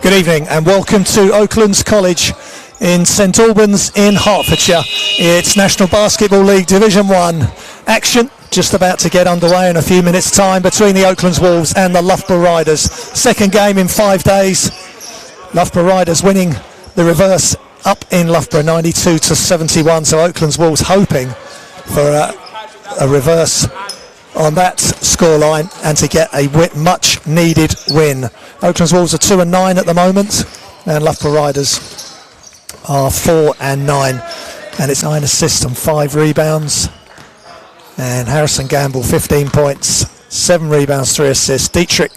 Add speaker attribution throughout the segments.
Speaker 1: Good evening and welcome to Oaklands College in St Albans in Hertfordshire. It's National Basketball League Division 1 action just about to get underway in a few minutes' time between the Oaklands Wolves and the Loughborough Riders. Second game in 5 days. Loughborough Riders winning the reverse up in Loughborough 92-71, so Oaklands Wolves hoping for a reverse on that scoreline and to get a much needed win. Oaklands Wolves are 2-9 at the moment and Loughborough Riders are 4-9, and it's 9 assists and 5 rebounds, and Harrison Gamble 15 points, 7 rebounds, 3 assists. Dietrich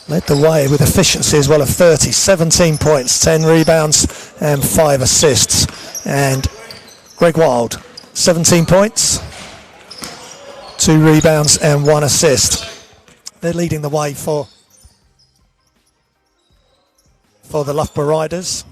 Speaker 1: led the way with efficiency as well of 30, 17 points, 10 rebounds and 5 assists. And Greg Wild 17 points, 2 rebounds and 1 assist. They're leading the way for the Loughborough Riders.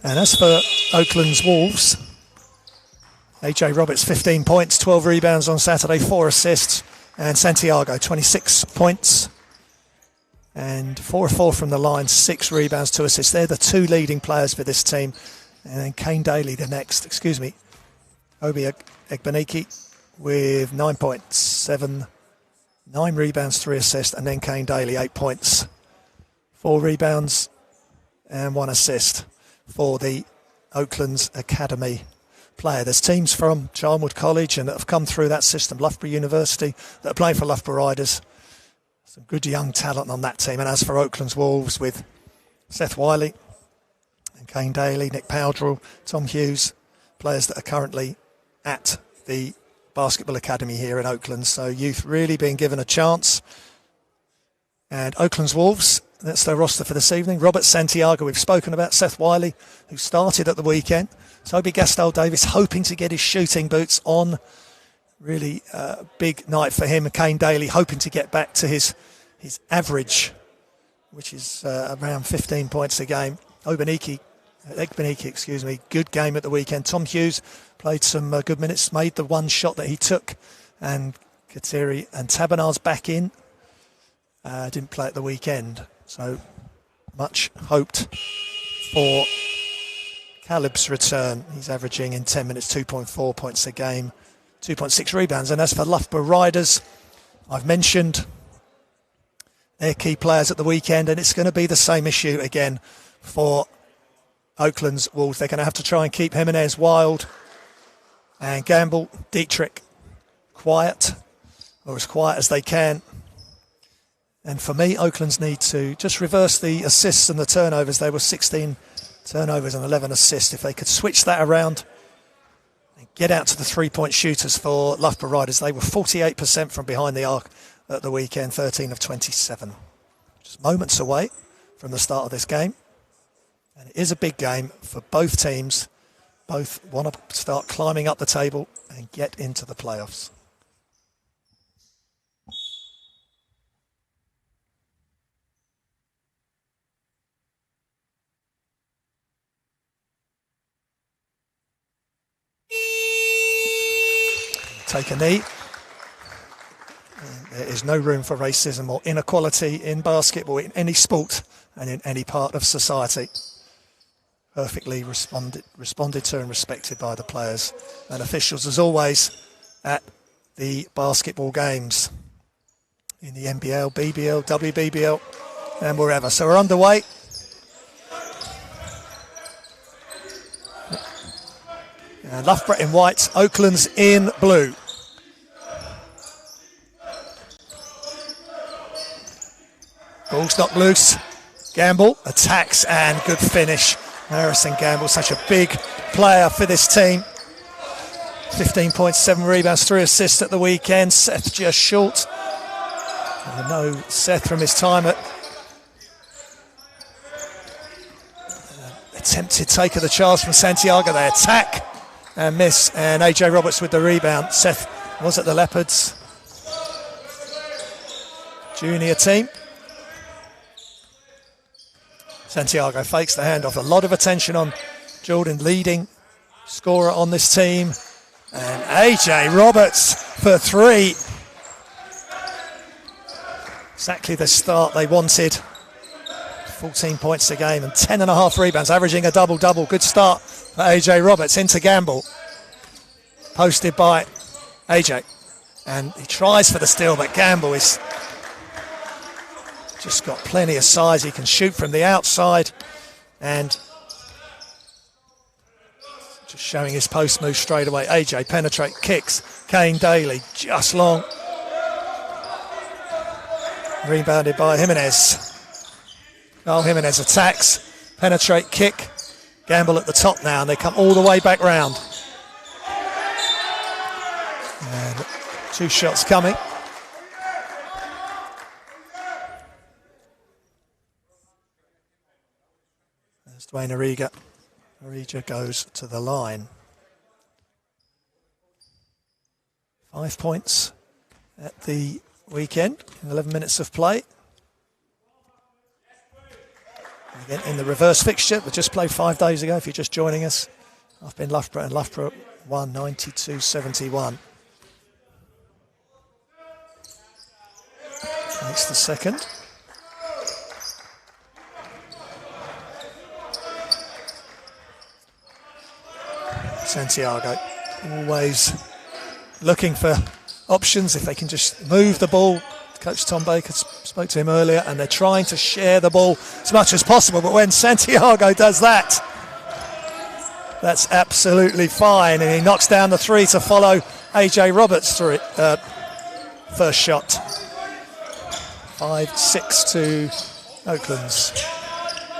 Speaker 1: And as for Oaklands Wolves, AJ Roberts 15 points, 12 rebounds on Saturday, 4 assists. And Santiago 26 points and 4 of 4 from the line, 6 rebounds, 2 assists. They're the 2 leading players for this team. And then Kane Daly the next, Obi Egbenike with 9 points, 9 rebounds, 3 assists. And then Kane Daly 8 points, 4 rebounds and 1 assist for the Oaklands Academy player. There's teams from Charnwood College and that have come through that system, Loughborough University, that are playing for Loughborough Riders. Some good young talent on that team. And as for Oaklands Wolves, with Seth Wiley and Kane Daly, Nick Powdrell, Tom Hughes, players that are currently at the Basketball Academy here in Oakland. So youth really being given a chance. And Oaklands Wolves, that's their roster for this evening. Robert Santiago, we've spoken about. Seth Wiley, who started at the weekend. Toby Gastal-Davis hoping to get his shooting boots on. Really big night for him. Kane Daly hoping to get back to his average, which is around 15 points a game. Egbenike, good game at the weekend. Tom Hughes played some good minutes, made the one shot that he took. And Kateri and Tabanar's back in. Didn't play at the weekend. So much hoped for Caleb's return. He's averaging in 10 minutes 2.4 points a game, 2.6 rebounds. And as for Loughborough Riders, I've mentioned their key players at the weekend, and it's going to be the same issue again for Oaklands Wolves. They're going to have to try and keep Jimenez, Wild and Gamble, Dietrich quiet, or as quiet as they can. And for me, Oaklands need to just reverse the assists and the turnovers. They were 16 turnovers and 11 assists. If they could switch that around and get out to the three-point shooters for Loughborough Riders. They were 48% from behind the arc at the weekend, 13 of 27. Just moments away from the start of this game. And it is a big game for both teams. Both want to start climbing up the table and get into the playoffs. Take a knee. There is no room for racism or inequality in basketball, in any sport and in any part of society. Perfectly responded to and respected by the players and officials, as always, at the basketball games in the NBL, BBL, WBBL and wherever. So we're underway. And Loughborough in white, Oaklands in blue. Ball's knocked loose. Gamble attacks and good finish. Harrison Gamble, such a big player for this team. 15 points, 7 rebounds, 3 assists at the weekend. Seth just short. I know Seth from his time at attempted take of the charge from Santiago. They attack and miss. And AJ Roberts with the rebound. Seth was at the Leopards junior team. Santiago fakes the handoff. A lot of attention on Jordan, leading scorer on this team. And AJ Roberts for 3. Exactly the start they wanted. 14 points a game and 10.5 rebounds, averaging a double-double. Good start for AJ Roberts. Into Gamble. Posted by AJ. And he tries for the steal, but Gamble is just got plenty of size. He can shoot from the outside. And just showing his post move straight away. AJ penetrate, kicks. Kane Daly just long. Rebounded by Jimenez. Carl Jimenez attacks, penetrate, kick. Gamble at the top now, and they come all the way back round. And 2 shots coming. There's Dwayne Ariga. Ariga goes to the line. 5 points at the weekend in 11 minutes of play. Again, in the reverse fixture that just played 5 days ago, if you're just joining us, I've been Loughborough, and Loughborough won 92-71. Makes the second. Santiago always looking for options if they can just move the ball. Coach Tom Baker spoke to him earlier, and they're trying to share the ball as much as possible, but when Santiago does that, that's absolutely fine, and he knocks down the 3 to follow AJ Roberts through it. First shot. 5-6 to Oaklands.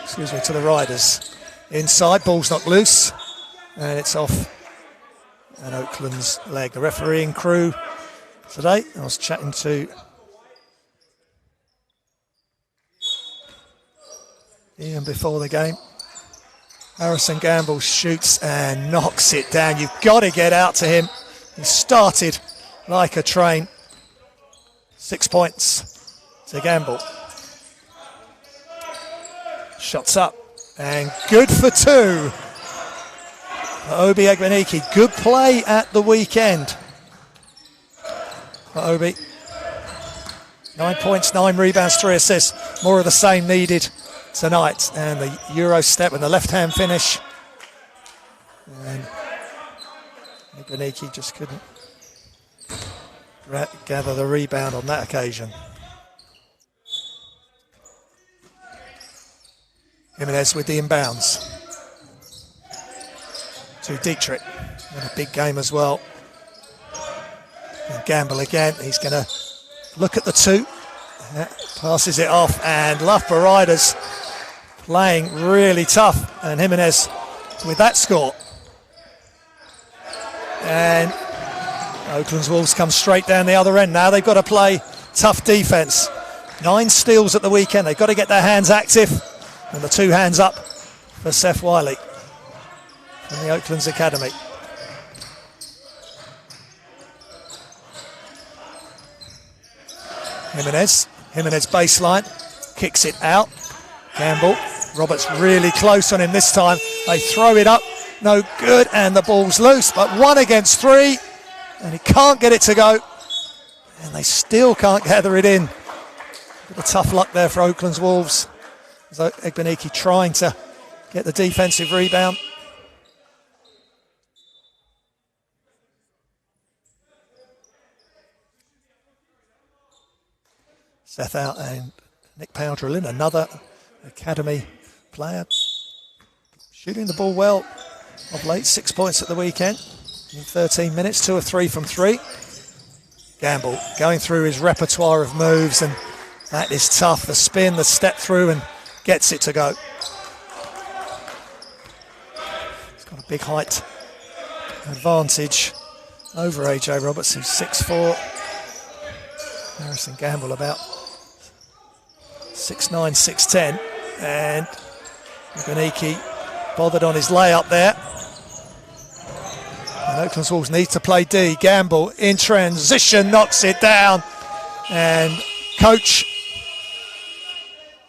Speaker 1: Excuse me, to the Riders. Inside, ball's knocked loose, and it's off an Oaklands leg. The refereeing crew today, I was chatting to Ian before the game. Harrison Gamble shoots and knocks it down. You've got to get out to him. He started like a train. 6 points to Gamble. Shots up and good for 2. For Obi Egbenike. Good play at the weekend for Obi. 9 points, 9 rebounds, 3 assists. More of the same needed tonight. And the Euro step with the left-hand finish. And Egbenike just couldn't gather the rebound on that occasion. Jimenez with the inbounds. To Dietrich. In a big game as well. And Gamble again. He's going to look at the 2. Passes it off, and Loughborough Riders playing really tough. And Jimenez with that score. And Oaklands Wolves come straight down the other end. Now they've got to play tough defence. 9 steals at the weekend. They've got to get their hands active. And the 2 hands up for Seth Wiley from the Oaklands Academy. Jimenez baseline, kicks it out. Gamble, Roberts really close on him this time. They throw it up, no good, and the ball's loose, but 1 against 3, and he can't get it to go. And they still can't gather it in. Bit of tough luck there for Oaklands Wolves. Egbenike trying to get the defensive rebound. Seth out and Nick Powdrill in, another academy player. Shooting the ball well of late, 6 points at the weekend in 13 minutes, 2 of 3 from 3. Gamble going through his repertoire of moves, and that is tough. The spin, the step through, and gets it to go. He's got a big height advantage over AJ Roberts, who's 6'4". Harrison Gamble about 6'9", 6'10", and Egbenike bothered on his layup there. And Oaklands Wolves need to play D. Gamble in transition, knocks it down, and coach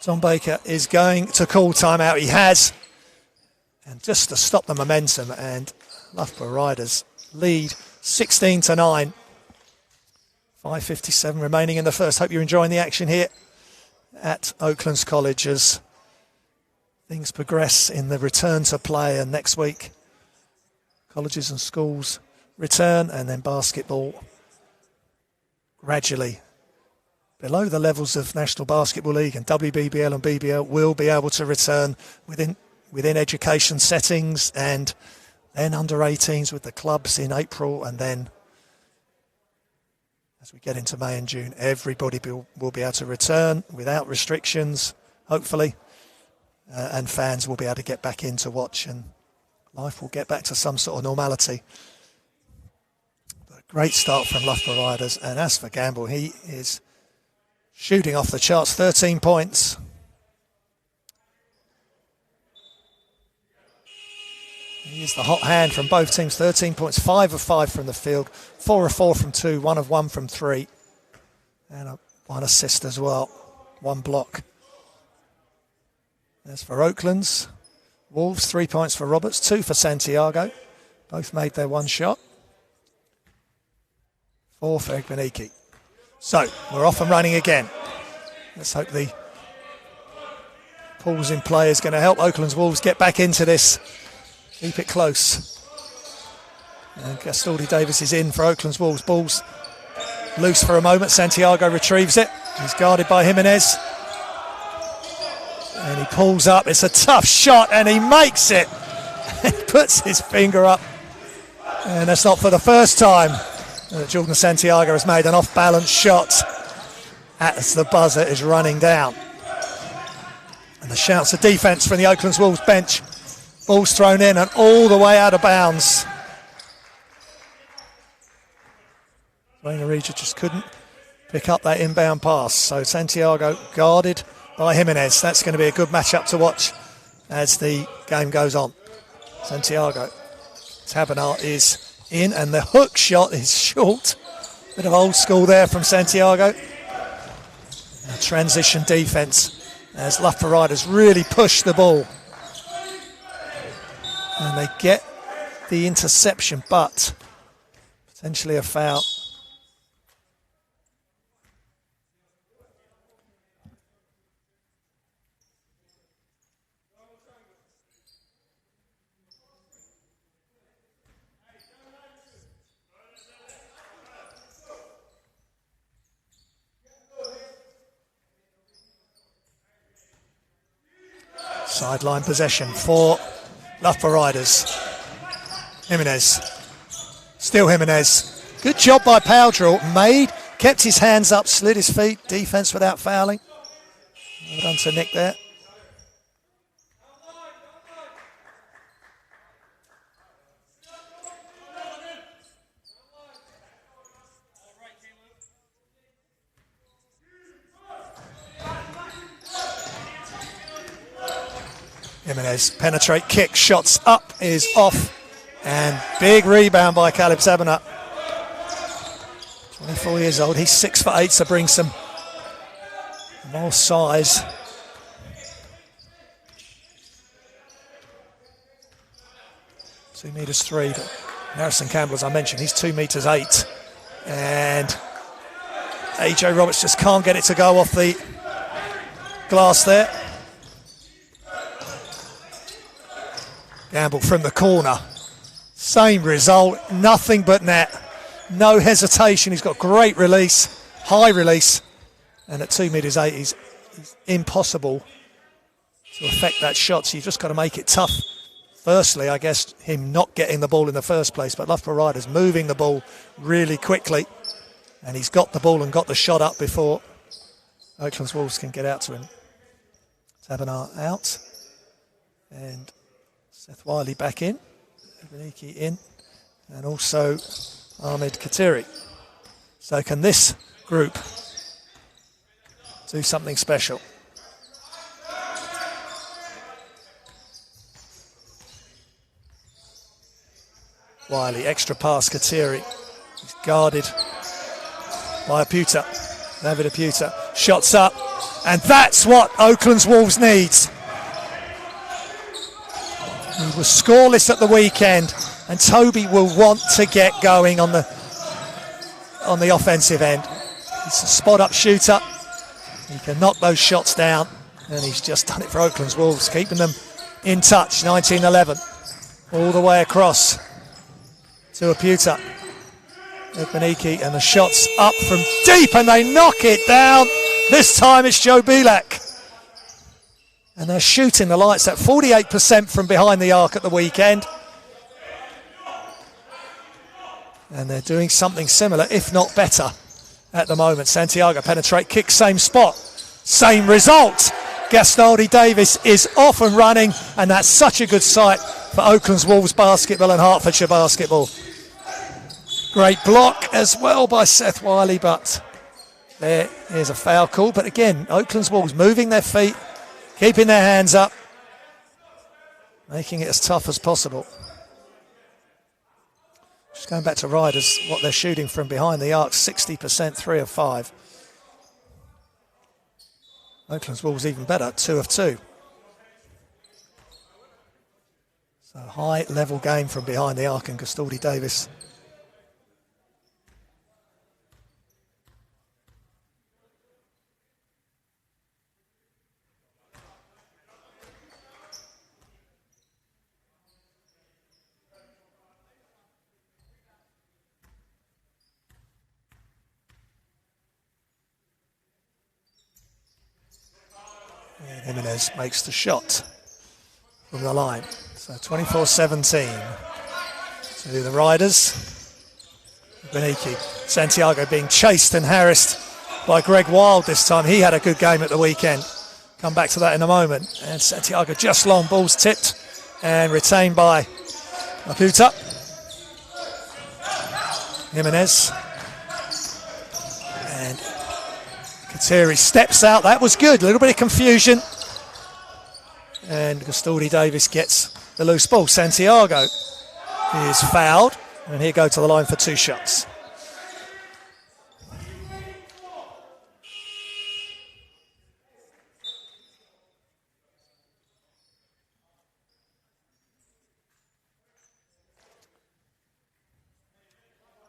Speaker 1: Tom Baker is going to call timeout. He has. And just to stop the momentum, and Loughborough Riders lead 16-9. 5:57 remaining in the first. Hope you're enjoying the action here at Oaklands College as things progress in the return to play. And next week, colleges and schools return, and then basketball gradually below the levels of National Basketball League and WBBL and BBL will be able to return within education settings, and then under 18s with the clubs in April, and then as we get into May and June, everybody will be able to return without restrictions, hopefully, and fans will be able to get back in to watch, and life will get back to some sort of normality. But a great start from Loughborough Riders, and as for Gamble, he is shooting off the charts, 13 points. He is the hot hand from both teams, 13 points, 5 of 5 from the field, 4 of 4 from 2, 1 of 1 from 3, and one assist as well, 1 block. As for Oaklands Wolves, 3 points for Roberts, 2 for Santiago. Both made their 1 shot. 4 for Egbeniki. So, we're off and running again. Let's hope the pause in play is going to help Oaklands Wolves get back into this. Keep it close. And Gastaldi Davis is in for Oaklands Wolves. Ball's loose for a moment. Santiago retrieves it. He's guarded by Jimenez. And he pulls up. It's a tough shot, and he makes it. He puts his finger up. And that's not for the first time that Jordan Santiago has made an off-balance shot as the buzzer is running down. And the shouts of defence from the Oaklands Wolves bench. Ball's thrown in and all the way out of bounds. Wayne Arija just couldn't pick up that inbound pass. So Santiago guarded by Jimenez. That's going to be a good matchup to watch as the game goes on. Santiago. Tabernar is in, and the hook shot is short. Bit of old school there from Santiago. A transition defence as Loughborough Riders really push the ball. And they get the interception, but potentially a foul. Sideline possession for Loughborough Riders. Jimenez. Still Jimenez. Good job by Powdrill. Kept his hands up, slid his feet. Defence without fouling. Well done to Nick there. Jimenez, penetrate, kick, shots up, is off, and big rebound by Caleb Tabernar. 24 years old, he's 6 for 8, so brings some more size. Two metres 3, but Harrison Campbell, as I mentioned, he's 2 metres 8, and AJ Roberts just can't get it to go off the glass there. Gamble from the corner. Same result, nothing but net. No hesitation, he's got great release, high release. And at 2 metres 8, he's impossible to affect that shot. So you've just got to make it tough. Firstly, I guess, him not getting the ball in the first place, but Loughborough Riders moving the ball really quickly. And he's got the ball and got the shot up before Oaklands Wolves can get out to him. Tabernar out. And Seth Wiley back in, Beniki in, and also Ahmed Katiri. So can this group do something special? Wiley, extra pass, Katiri. He's guarded by Aputa, David Aputa. Shots up, And that's what Oaklands Wolves needs. He was scoreless at the weekend, and Toby will want to get going on the offensive end. He's a spot-up shooter. He can knock those shots down, and he's just done it for Oaklands Wolves, keeping them in touch. 19-11, all the way across to Aputa. Ekmaniki, and the shots up from deep, and they knock it down. This time it's Joe Belak. And they're shooting the lights at 48% from behind the arc at the weekend. And they're doing something similar, if not better, at the moment. Santiago penetrate, kick, same spot, same result. Gastoldi Davis is off and running, and that's such a good sight for Oaklands Wolves basketball and Hertfordshire basketball. Great block as well by Seth Wiley, but there is a foul call. But again, Oaklands Wolves moving their feet, keeping their hands up, making it as tough as possible. Just going back to Riders, what they're shooting from behind the arc, 60%, 3 of 5. Oaklands Wolves even better, 2 of 2. So high level game from behind the arc, and Gastoldi Davis Jimenez makes the shot from the line. So 24-17 to the Riders. Beniki, Santiago being chased and harassed by Greg Wild this time. He had a good game at the weekend. Come back to that in a moment. And Santiago just long, balls tipped and retained by Aputa. Jimenez. And Kateri steps out. That was good. A little bit of confusion. And Gastoldi Davis gets the loose ball. Santiago is fouled, and he'll go to the line for 2 shots.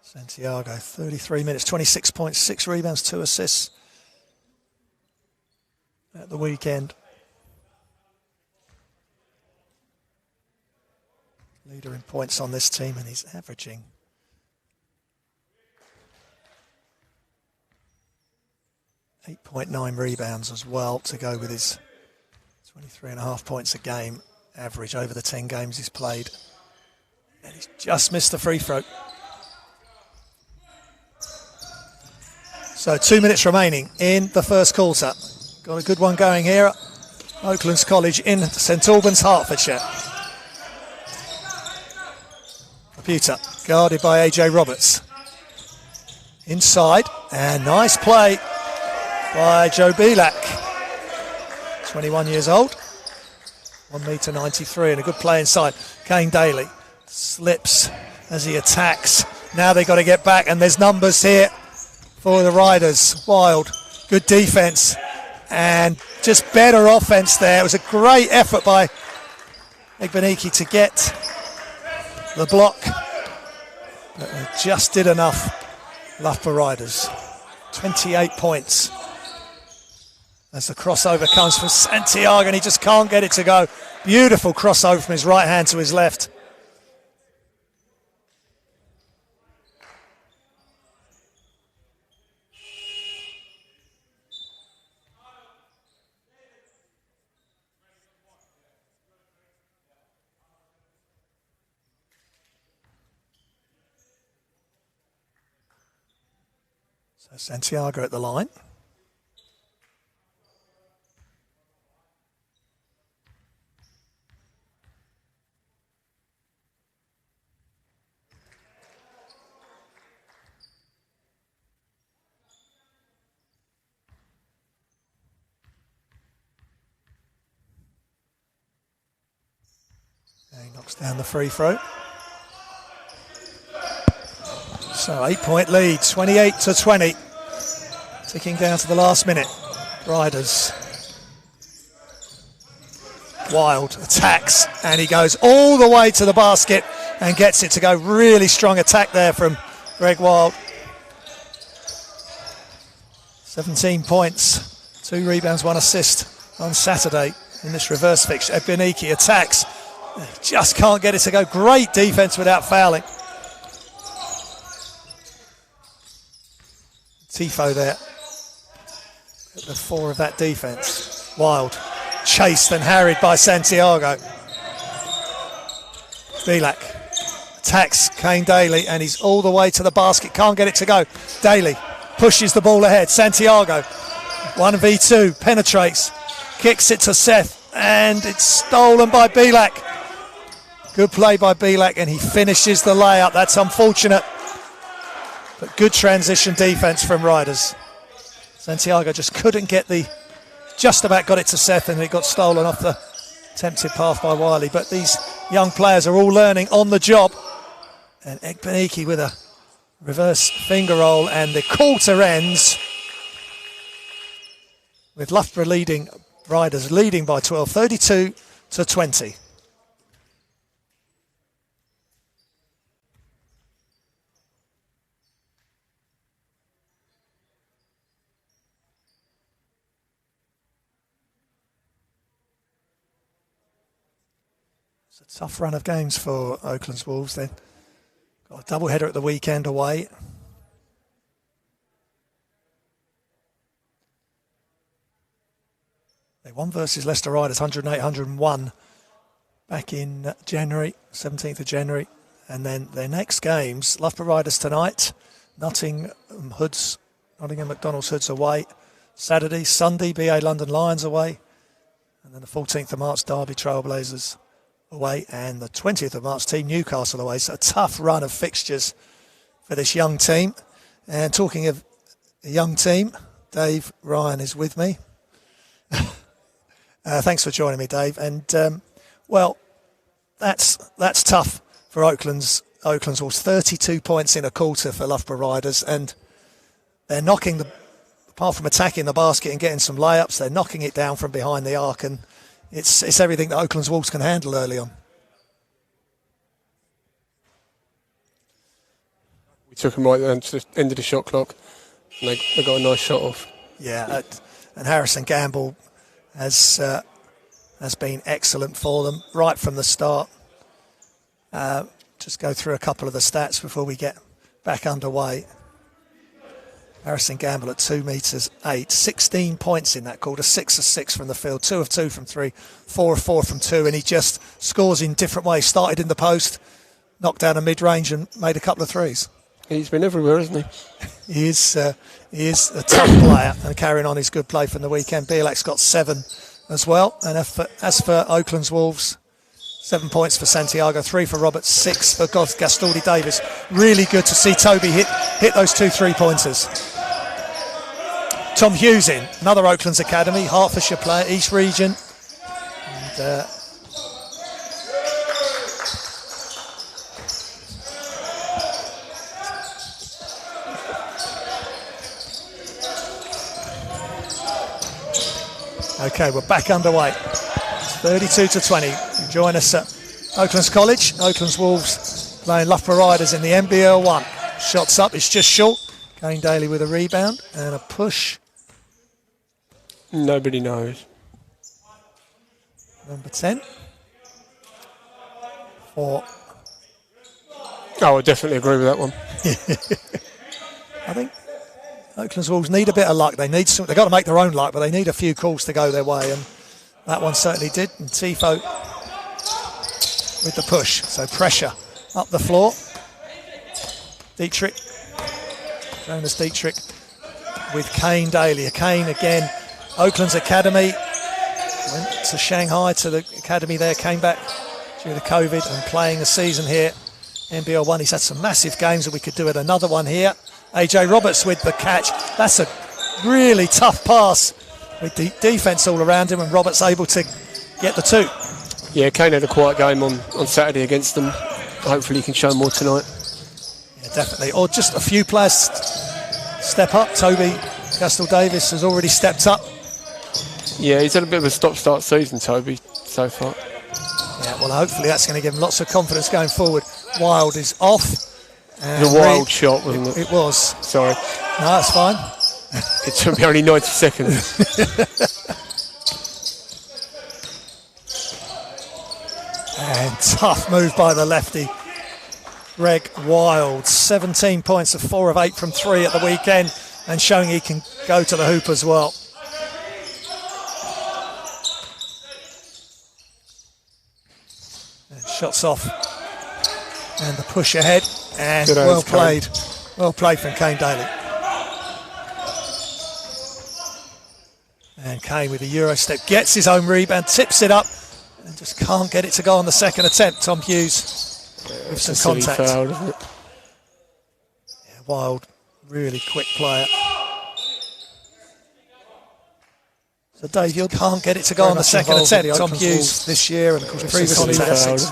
Speaker 1: Santiago, 33 minutes, 26 points, 6 rebounds, 2 assists at the weekend. Leader in points on this team, and he's averaging 8.9 rebounds as well to go with his 23.5 points a game average over the 10 games he's played. And he's just missed the free throw. So 2 minutes remaining in the first quarter. Got a good one going here at Oaklands College in St Albans, Hertfordshire. Aputa, guarded by AJ Roberts. Inside, and nice play by Joe Belak. 21 years old, 1.93 m, and a good play inside. Kane Daly slips as he attacks. Now they've got to get back, and there's numbers here for the Riders. Wild, good defense, and just better offense there. It was a great effort by Ekmaniki to get the block, but they just did enough. Loughborough Riders, 28 points. As the crossover comes from Santiago, and he just can't get it to go. Beautiful crossover from his right hand to his left. So Santiago at the line. And he knocks down the free throw. So 8-point lead, 28-20. Ticking down to the last minute. Riders. Wild attacks, and he goes all the way to the basket and gets it to go. Really strong attack there from Greg Wild. 17 points, 2 rebounds, 1 assist on Saturday in this reverse fixture. Ebenike attacks, just can't get it to go. Great defense without fouling. Tifo there at the 4 of that defense. Wild. Chased and harried by Santiago. Bilak attacks Kane Daly, and he's all the way to the basket. Can't get it to go. Daly pushes the ball ahead. Santiago, 1v2, penetrates, kicks it to Seth, and it's stolen by Bilak. Good play by Bilak, and he finishes the layup. That's unfortunate, but good transition defense from Riders. Santiago just couldn't get just about got it to Seth, and it got stolen off the attempted pass by Wiley. But these young players are all learning on the job. And Ebenike with a reverse finger roll, and the quarter ends with Loughborough Riders leading by 12, 32-20. It's a tough run of games for Oaklands Wolves. They've got a double-header at the weekend away. They won versus Leicester Riders 108-101 back in January, 17th of January. And then their next games, Loughborough Riders tonight, Nottingham McDonald's Hoods away. Saturday, Sunday, BA London Lions away. And then the 14th of March, Derby Trailblazers away, and the 20th of March, Team Newcastle away. So a tough run of fixtures for this young team. And talking of a young team, Dave Ryan is with me. Thanks for joining me, Dave. And well, that's tough for Oaklands Wolves. 32 points in a quarter for Loughborough Riders, and they're knocking apart from attacking the basket and getting some layups, they're knocking it down from behind the arc, and it's everything that Oaklands Wolves can handle early on.
Speaker 2: We took them right down to the end of the shot clock, and they got a nice shot off.
Speaker 1: Yeah, and Harrison Gamble has been excellent for them right from the start. Just go through a couple of the stats before we get back underway. Harrison Gamble at 2 metres 8, 16 points in that quarter, 6 of 6 from the field, 2 of 2 from 3, 4 of 4 from 2, and he just scores in different ways. Started in the post, knocked down a mid-range and made a couple of threes.
Speaker 2: He's been everywhere, hasn't he?
Speaker 1: He is a tough player, and carrying on his good play from the weekend. Bielak's got 7 as well, and as for Oaklands Wolves, 7 points for Santiago, 3 for Roberts, 6 for Gastaldi Davis. Really good to see Toby hit those 2 3-pointers. Tom Hughes in, another Oaklands Academy, Hertfordshire player, East Region. And, okay, we're back underway. It's 32-20. Join us at Oaklands College. Oaklands Wolves playing Loughborough Riders in the NBL1. Shots up, it's just short. Kane Daly with a rebound and a push.
Speaker 2: Nobody knows.
Speaker 1: Number 10. Oh,
Speaker 2: I definitely agree with that one.
Speaker 1: I think Oaklands Wolves need a bit of luck. They've got to make their own luck, but they need a few calls to go their way, and that one certainly did. And Tifo with the push, so pressure up the floor. Dietrich, Jonas Dietrich with Kane Daly. Kane again, Oaklands Academy, went to Shanghai to the academy there, came back due to COVID and playing a season here. NBL1, he's had some massive games, and we could do it another one here. AJ Roberts with the catch. That's a really tough pass with the defence all around him, and Roberts able to get the 2.
Speaker 2: Yeah, Kane had a quiet game on Saturday against them. Hopefully he can show more tonight.
Speaker 1: Yeah, definitely. Or just a few players step up. Toby Gastal Davis has already stepped up
Speaker 2: Yeah, he's had a bit of a stop-start season, Toby, so far.
Speaker 1: Yeah, well, hopefully that's going to give him lots of confidence going forward. Wild is off.
Speaker 2: The wild shot, wasn't it?
Speaker 1: It was.
Speaker 2: Sorry.
Speaker 1: No, that's fine.
Speaker 2: It took me only 90 seconds.
Speaker 1: And tough move by the lefty. Greg Wild, 17 points of 4 of 8 from 3 at the weekend, and showing he can go to the hoop as well. And shots off. And the push ahead. And well played. Well played from Kane Daly. And Kane with a Euro step, gets his own rebound, tips it up, and just can't get it to go on the second attempt. Tom Hughes with some contact.
Speaker 2: Foul, isn't it?
Speaker 1: Yeah, Wild, really quick player. So Dave, you can't get it to go on the second attempt. Tom Hughes this year, and of course previously with Essex.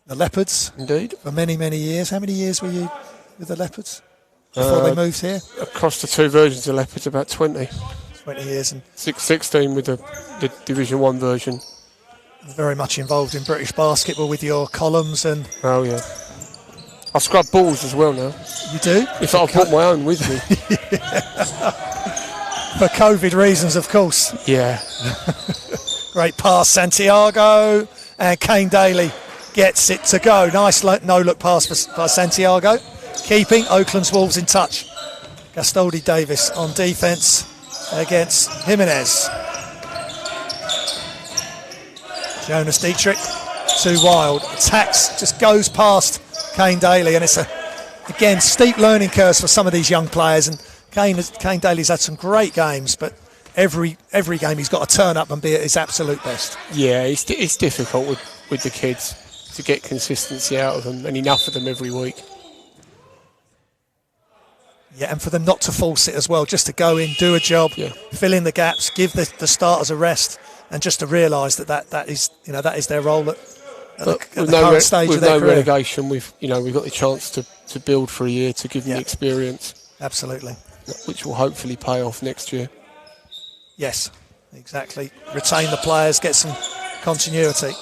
Speaker 1: The Leopards.
Speaker 2: Indeed.
Speaker 1: For many, many years. How many years were you with the Leopards before they moved here?
Speaker 2: Across the two versions of Leopards, about 20.
Speaker 1: 20 years. And
Speaker 2: 16 with the Division 1 version.
Speaker 1: Very much involved in British basketball with your columns and...
Speaker 2: Oh, yeah. I scrub balls as well now.
Speaker 1: You do?
Speaker 2: In fact, I brought my own with me.
Speaker 1: For COVID reasons, of course.
Speaker 2: Yeah.
Speaker 1: Great pass, Santiago. And Kane Daly gets it to go. Nice no-look pass by Santiago. Keeping Oaklands Wolves in touch. Gastoldi Davis on defence against Jimenez. Jonas Dietrich, too wild. Attacks, just goes past Kane Daly, and it's again steep learning curves for some of these young players. And Kane Daly's had some great games, but every game he's got to turn up and be at his absolute best.
Speaker 2: Yeah, it's difficult with the kids to get consistency out of them and enough of them every week.
Speaker 1: Yeah, and for them not to force it as well, just to go in, do a job, fill in the gaps, give the starters a rest, and just to realise that is their role at the current stage of their career.
Speaker 2: With no relegation, we've got the chance to build for a year, to give them the experience.
Speaker 1: Absolutely.
Speaker 2: Which will hopefully pay off next year.
Speaker 1: Yes, exactly. Retain the players, get some continuity.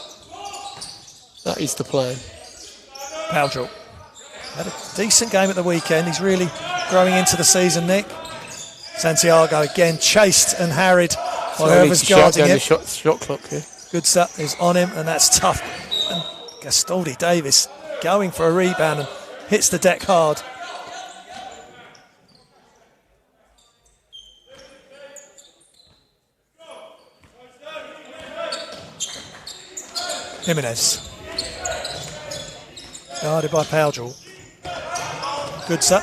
Speaker 2: That is the plan.
Speaker 1: Powdrill had a decent game at the weekend. He's really growing into the season, Nick. Santiago again chased and harried by whoever's guarding him.
Speaker 2: The shot clock here.
Speaker 1: Good stuff is on him, and that's tough. And Gastoldi Davis going for a rebound and hits the deck hard. Jimenez. Guarded by Powdrill. Goodsup.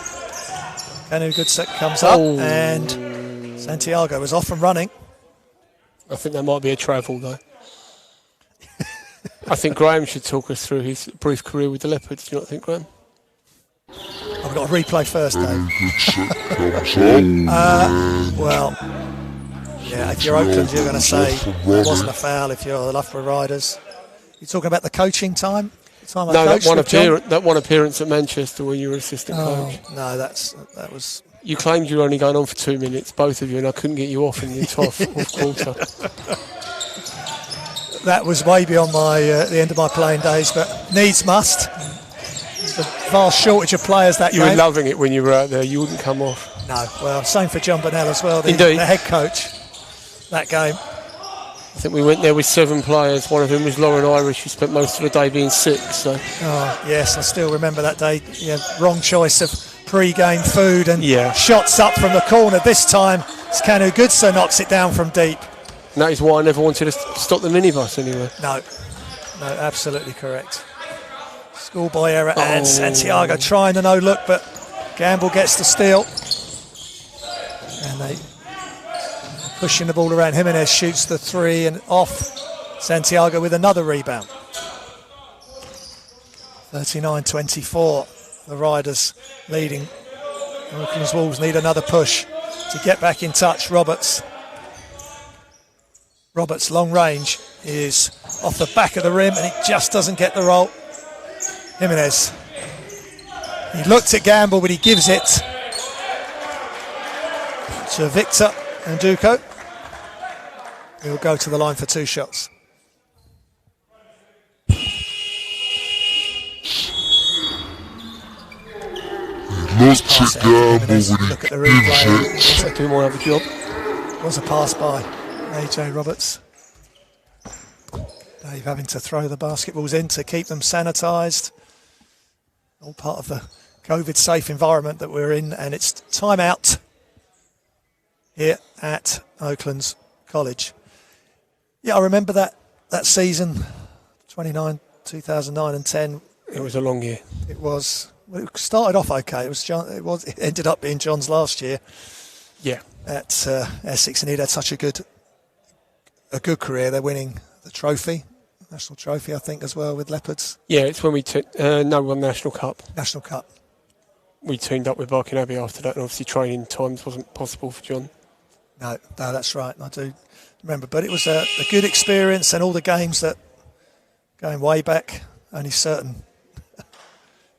Speaker 1: Kanu Goodsup comes up, and Santiago was off and running.
Speaker 2: I think that might be a travel, though. I think Graham should talk us through his brief career with the Leopards. Do you not think, Graham?
Speaker 1: I've got a replay first, Dave. Well, yeah, if you're Oakland, you're going to say it wasn't a foul. If you're the Loughborough Riders, you're talking about the coaching time?
Speaker 2: No, that one appearance at Manchester when you were assistant coach.
Speaker 1: No, that was...
Speaker 2: You claimed you were only going on for 2 minutes, both of you, and I couldn't get you off in the entire fourth quarter.
Speaker 1: That was way beyond the end of my playing days, but needs must. The vast shortage of players that
Speaker 2: game. You were loving it when you were out there. You wouldn't come off.
Speaker 1: No, well, same for John Burnell as well, the head coach, that game.
Speaker 2: I think we went there with 7 players. One of them was Lauren Irish, who spent most of the day being sick. So.
Speaker 1: Oh, yes, I still remember that day. Yeah, wrong choice of pre-game food and shots up from the corner. This time, Kanu Goodso knocks it down from deep.
Speaker 2: And that is why I never wanted to stop the minibus anyway.
Speaker 1: No, absolutely correct. Schoolboy error, and Santiago trying the no-look, but Gamble gets the steal. And they pushing the ball around. Jimenez shoots the 3 and off. Santiago with another rebound. 39-24. The Riders leading. Oaklands Wolves need another push to get back in touch. Roberts long range is off the back of the rim, and it just doesn't get the roll. Jimenez. He looked at Gamble, but he gives it to Victor Nduko. He'll go to the line for 2 shots.
Speaker 3: Looks at gamble when he
Speaker 1: Look at the replay.
Speaker 3: gives it.
Speaker 2: Do more of a job.
Speaker 1: Was a pass by AJ Roberts. Dave having to throw the basketballs in to keep them sanitised. All part of the COVID-safe environment that we're in, and it's time out here at Oaklands College. Yeah, I remember that season, 2009 and 10.
Speaker 2: It was a long year.
Speaker 1: It was. Well, it started off okay. It ended up being John's last year.
Speaker 2: Yeah.
Speaker 1: At Essex, and he'd had such a good career. They're winning the trophy, national trophy, I think, as well with Leopards.
Speaker 2: Yeah, it's when we won the National Cup.
Speaker 1: National Cup.
Speaker 2: We teamed up with Barking Abbey after that, and obviously training times wasn't possible for John.
Speaker 1: No, that's right. I do remember, but it was a good experience, and all the games that going way back, only certain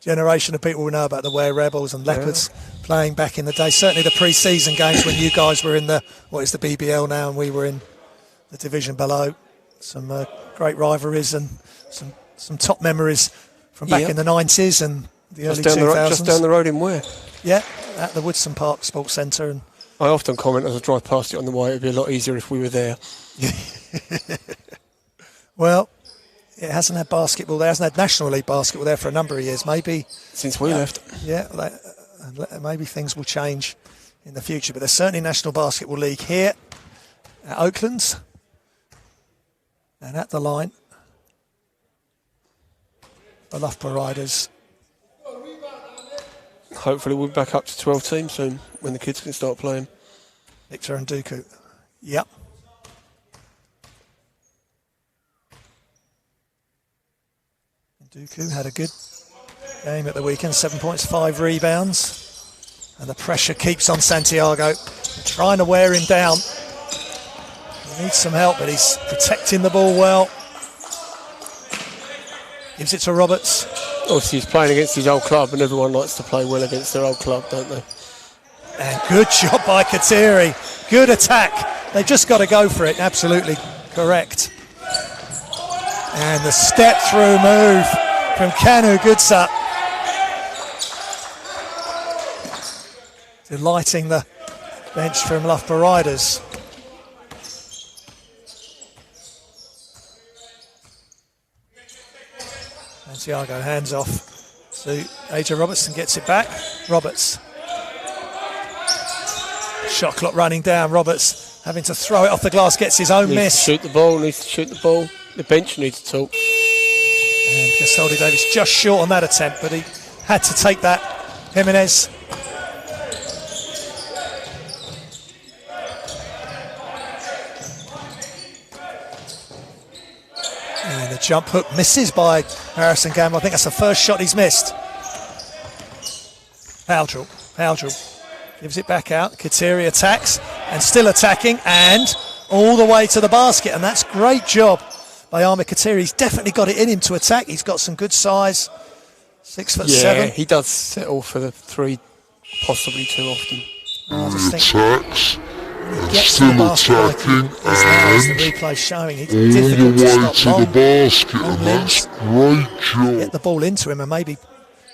Speaker 1: generation of people will know about the Ware Rebels and Leopards playing back in the day. Certainly the pre-season games when you guys were in the BBL now, and we were in the division below. Some great rivalries and some top memories from back in the 90s and the early 2000s.
Speaker 2: Just down the road in Ware.
Speaker 1: Yeah, at the Woodson Park Sports Centre. And
Speaker 2: I often comment as I drive past it on the way, it'd be a lot easier if we were there.
Speaker 1: Well, it hasn't had basketball there. It hasn't had National League basketball there for a number of years. Maybe
Speaker 2: since we left.
Speaker 1: Yeah, maybe things will change in the future. But there's certainly National Basketball League here at Oaklands. And at the line, the Loughborough Riders.
Speaker 2: Hopefully we'll be back up to 12 teams soon when the kids can start playing.
Speaker 1: Victor and Dooku. Yep. Dooku had a good game at the weekend, 7 points, 5 rebounds. And the pressure keeps on Santiago. They're trying to wear him down. He needs some help, but he's protecting the ball well. Gives it to Roberts.
Speaker 2: Obviously he's playing against his old club, and everyone likes to play well against their old club, don't they?
Speaker 1: And good job by Kateri. Good attack. They've just got to go for it. Absolutely correct. And the step-through move from Kanu Goodsat. Delighting the bench from Loughborough Riders. Santiago hands off to AJ Robertson, gets it back. Roberts. Shot clock running down. Roberts having to throw it off the glass, gets his own miss.
Speaker 2: Needs to shoot the ball. The bench needs to talk.
Speaker 1: And Gastaldi Davis just short on that attempt, but he had to take that. Jimenez. And the jump hook misses by Harrison Gamble. I think that's the first shot he's missed. Powdrill gives it back out. Kateri attacks and still attacking and all the way to the basket. And that's great job by Ahmed Kateri. He's definitely got it in him to attack. He's got some good size. 6'7".
Speaker 2: Yeah, he does settle for the three possibly too often.
Speaker 1: I just think
Speaker 3: attacks,
Speaker 1: gets to the
Speaker 3: still
Speaker 1: basket
Speaker 3: attacking,
Speaker 1: as the
Speaker 3: and
Speaker 1: replay's showing. It's
Speaker 3: all the
Speaker 1: difficult to
Speaker 3: way
Speaker 1: stop
Speaker 3: to
Speaker 1: long.
Speaker 3: the basket, and that's great
Speaker 1: Get
Speaker 3: job.
Speaker 1: the ball into him and maybe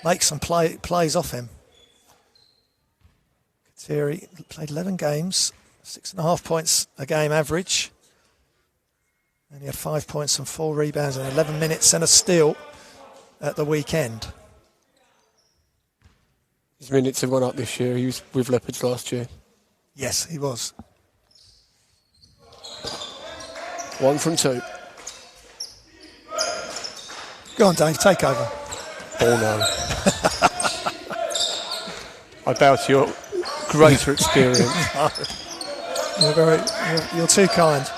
Speaker 1: make some plays off him. Kateri played 11 games, 6.5 points a game average. And he had 5 points and 4 rebounds and 11 minutes and a steal at the weekend.
Speaker 2: His minutes have gone up this year. He was with Leopards last year.
Speaker 1: Yes, he was.
Speaker 2: 1 from 2.
Speaker 1: Go on, Dave, take over.
Speaker 2: Oh no. I bow to your greater experience.
Speaker 1: You're too kind.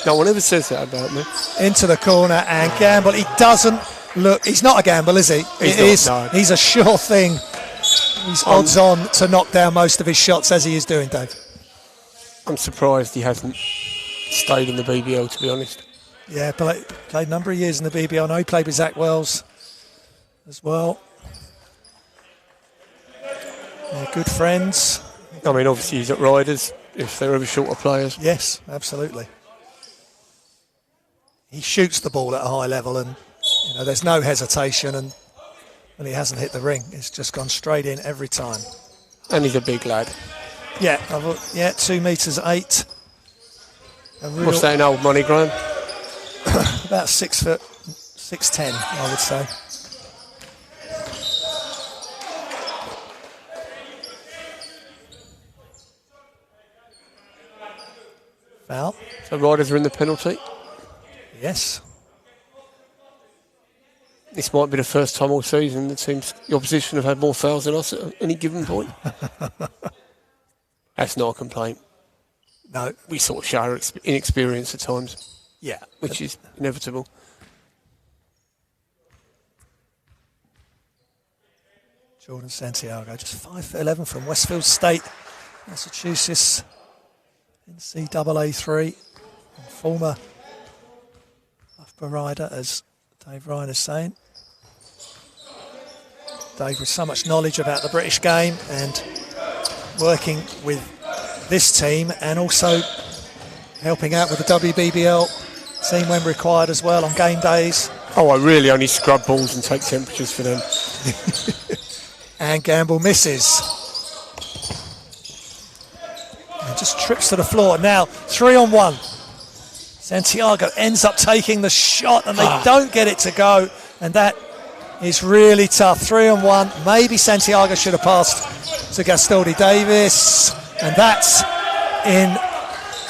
Speaker 2: No one ever says that about me.
Speaker 1: Into the corner and Gamble. He doesn't look. He's not a gamble, is he?
Speaker 2: He's not, no.
Speaker 1: He's a sure thing. He's odds on to knock down most of his shots as he is doing, Dave.
Speaker 2: I'm surprised he hasn't stayed in the BBL, to be honest.
Speaker 1: Yeah, played a number of years in the BBL. I know he played with Zach Wells as well. Yeah, good friends.
Speaker 2: I mean, obviously he's at Riders if they're ever shorter players.
Speaker 1: Yes, absolutely. he shoots the ball at a high level, and there's no hesitation, and he hasn't hit the ring. It's just gone straight in every time.
Speaker 2: And he's a big lad.
Speaker 1: Yeah, 2 metres 8.
Speaker 2: What's that in old money, Graham?
Speaker 1: About 6 foot, 6'10", I would say. Foul.
Speaker 2: So Riders are in the penalty.
Speaker 1: Yes.
Speaker 2: This might be the first time all season the opposition have had more fouls than us at any given point. That's not a complaint.
Speaker 1: No.
Speaker 2: We sort of show our inexperience at times.
Speaker 1: Yeah.
Speaker 2: Which is inevitable.
Speaker 1: Jordan Santiago, just 5'11" from Westfield State, Massachusetts, NCAA 3, and former Loughborough Rider, as Dave Ryan is saying. Dave with so much knowledge about the British game and working with this team, and also helping out with the WBBL team when required as well on game days.
Speaker 2: Oh, I really only scrub balls and take temperatures for them.
Speaker 1: And Gamble misses. And just trips to the floor. Now 3-on-1. Santiago ends up taking the shot, and they don't get it to go, and that is really tough. 3-on-1. Maybe Santiago should have passed to Gastaldi Davis, and that's in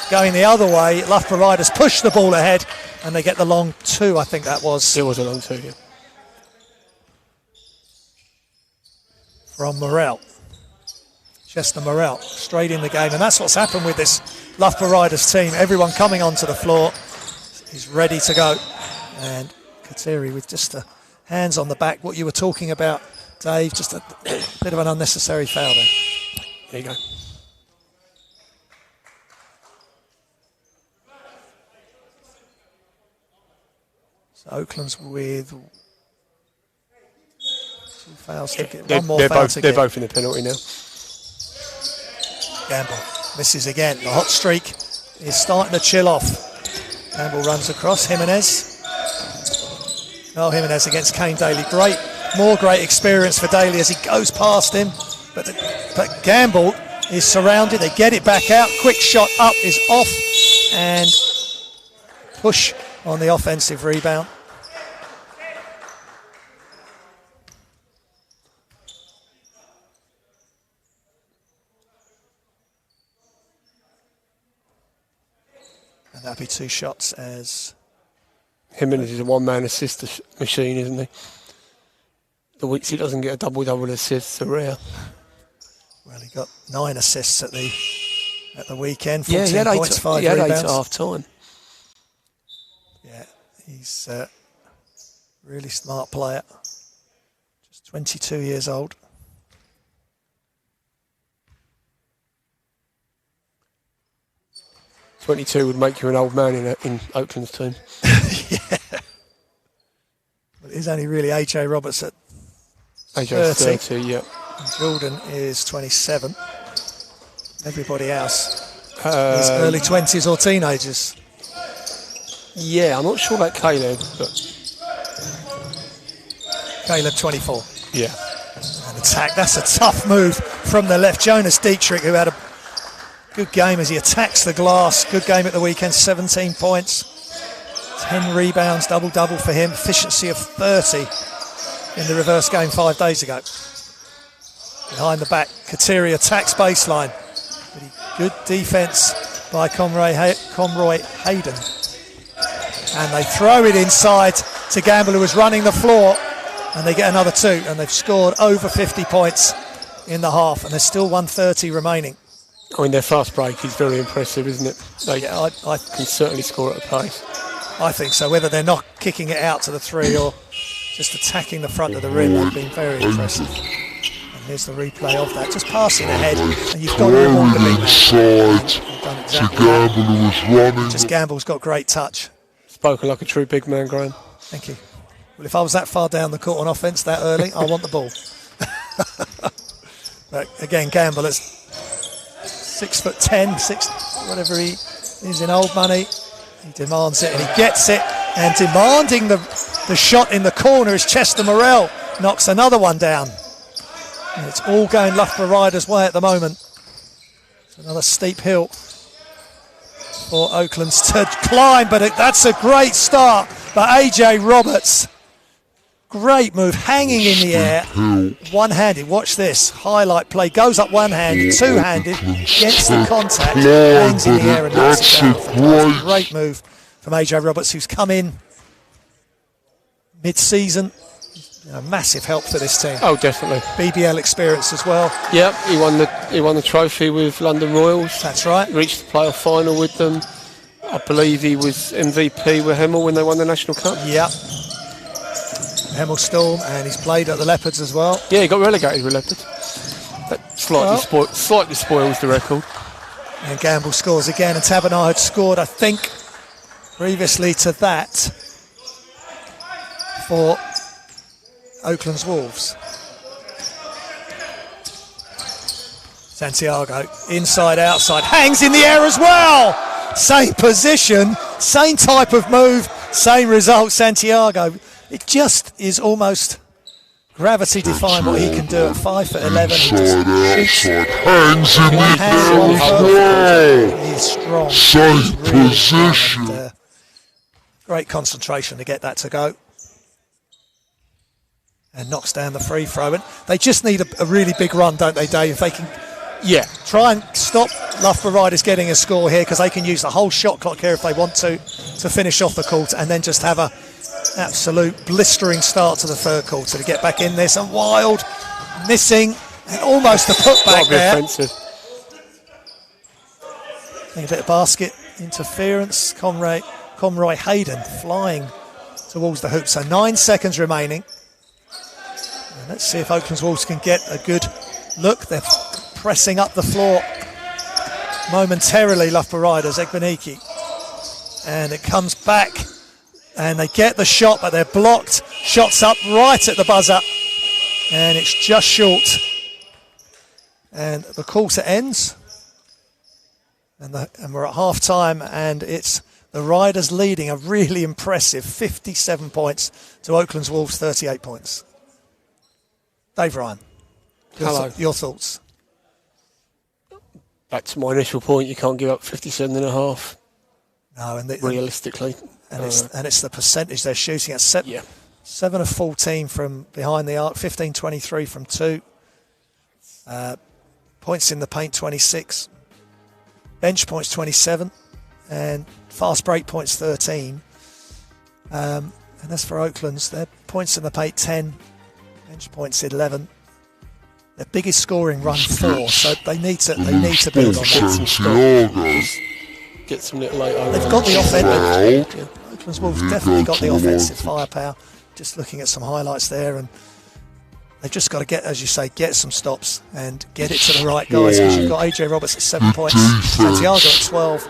Speaker 1: going the other way. Loughborough Riders push the ball ahead, and they get the long 2, I think that was.
Speaker 2: It was a long 2, yeah.
Speaker 1: From Morrell. Chester Morrell, straight in the game, and that's what's happened with this Loughborough Riders team. Everyone coming onto the floor is ready to go, and Kateri with just the hands on the back. What you were talking about, Dave, just a bit of an unnecessary foul there.
Speaker 2: There you go.
Speaker 1: So Oaklands with 2 fouls to get one more foul to get.
Speaker 2: They're both in the penalty now.
Speaker 1: Gamble misses again. The hot streak is starting to chill off. Gamble runs across. Jimenez. Oh, Jimenez against Kane Daly. Great experience for Daly as he goes past him. But Gamble is surrounded. They get it back out. Quick shot up is off. And push on the offensive rebound. And that'll be 2 shots as...
Speaker 2: Jimenez is a one-man assist machine, isn't he? The weeks he doesn't get a double-double assist are rare.
Speaker 1: Well, he got 9 assists at the weekend.
Speaker 2: 14
Speaker 1: he had points, 5
Speaker 2: he had
Speaker 1: rebounds.
Speaker 2: 8 at half-time.
Speaker 1: Yeah, he's a really smart player. Just 22 years old.
Speaker 2: .22 would make you an old man in Oakland's team.
Speaker 1: Yeah. But he's only really H.A. Roberts at
Speaker 2: 30, yeah.
Speaker 1: And Jordan is 27. Everybody else is early 20s or teenagers.
Speaker 2: Yeah, I'm not sure about Caleb, but...
Speaker 1: Caleb, 24.
Speaker 2: Yeah.
Speaker 1: An attack, that's a tough move from the left. Jonas Dietrich, who had a good game as he attacks the glass. Good game at the weekend, 17 points. 10 rebounds, double-double for him. Efficiency of 30 in the reverse game 5 days ago. Behind the back, Kateri attacks baseline. Good defence by Conroy Hayden. And they throw it inside to Gamble, who was running the floor. And they get another 2. And they've scored over 50 points in the half. And there's still 1:30 remaining.
Speaker 2: I mean, their fast break is very impressive, isn't it? They
Speaker 1: I
Speaker 2: can certainly score at a pace.
Speaker 1: I think so. Whether they're not kicking it out to the 3 or just attacking the front of the rim, they've been very impressive. And here's the replay of that. Just passing ahead, and you've got to want to be
Speaker 3: inside to Gamble, who was running.
Speaker 1: Just Gamble's got great touch.
Speaker 2: Spoken like a true big man, Graham.
Speaker 1: Thank you. Well, if I was that far down the court on offence that early, I want the ball. But again, Gamble is 6'10", whatever he is in old money. He demands it and he gets it. And demanding the shot in the corner is Chester Morrell. Knocks another one down. And it's all going Loughborough Riders' way at the moment. It's another steep hill for Oaklands to climb, but that's a great start by AJ Roberts. Great move, hanging in the air, one-handed. Watch this, highlight play, goes up one-handed, two-handed, gets the contact, hangs in the air and knocks it down. Great move from AJ Roberts, who's come in mid-season. A massive help for this team.
Speaker 2: Oh, definitely.
Speaker 1: BBL experience as well.
Speaker 2: Yep, he won the trophy with London Royals.
Speaker 1: That's right.
Speaker 2: Reached the playoff final with them. I believe he was MVP with Hemel when they won the National Cup.
Speaker 1: Yep. Hemel Storm, and he's played at the Leopards as well.
Speaker 2: Yeah, he got relegated with Leopards. That slightly spoils the record.
Speaker 1: And Gamble scores again, and Tabernar had scored, I think, previously to that for Oaklands Wolves. Santiago, inside, outside, hangs in the air as well. Same position, same type of move, same result. Santiago, it just is almost gravity defying what he can do at 5'11". He just shoots
Speaker 3: Hangs in
Speaker 1: one hand, one foot. He's strong.
Speaker 3: Same
Speaker 1: He's really
Speaker 3: position.
Speaker 1: strong, and, great concentration to get that to go. And knocks down the free throw. And they just need a really big run, don't they, Dave? If they can try and stop Loughborough Riders getting a score here, because they can use the whole shot clock here if they want to finish off the quarter, and then just have a absolute blistering start to the third quarter to get back in this. And Wild missing, and almost a putback there.
Speaker 2: Offensive.
Speaker 1: A bit of basket interference. Conroy Hayden flying towards the hoop. So 9 seconds remaining. And let's see if Oaklands Wolves can get a good look. They're pressing up the floor momentarily, Loughborough Riders, Egbeniki. And it comes back, and they get the shot, but they're blocked. Shots up right at the buzzer, and it's just short. And the quarter ends, and we're at half time, and it's the Riders leading a really impressive 57 points to Oaklands Wolves 38 points. Dave Ryan, your thoughts?
Speaker 2: Back to my initial point, you can't give up 57.5.
Speaker 1: No, and
Speaker 2: realistically.
Speaker 1: And it's the percentage they're shooting at. 7 of 14 from behind the arc, 15-23 from 2. Points in the paint, 26. Bench points, 27. And fast break points, 13. And that's for Oaklands. Their points in the paint, 10. Bench points, 11. Their biggest scoring run, 4. So they need to build on that.
Speaker 2: Get some little late.
Speaker 1: They've got the offense. Oaklands Wolves definitely got the offensive firepower. Just looking at some highlights there, and they've just got to get, as you say, get some stops and get it to the right guys. Because you've got AJ Roberts at 7 points, Santiago at 12.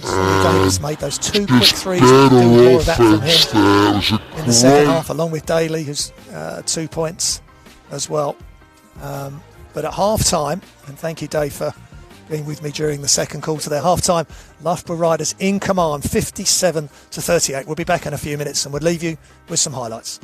Speaker 1: Davis made those 2 quick threes. Do more of that from him in the second half, along with Daly, who's 2 points as well. But at half time, and thank you, Dave, for being with me during the second quarter there. Half time, Loughborough Riders in command, 57-38. We'll be back in a few minutes, and we'll leave you with some highlights.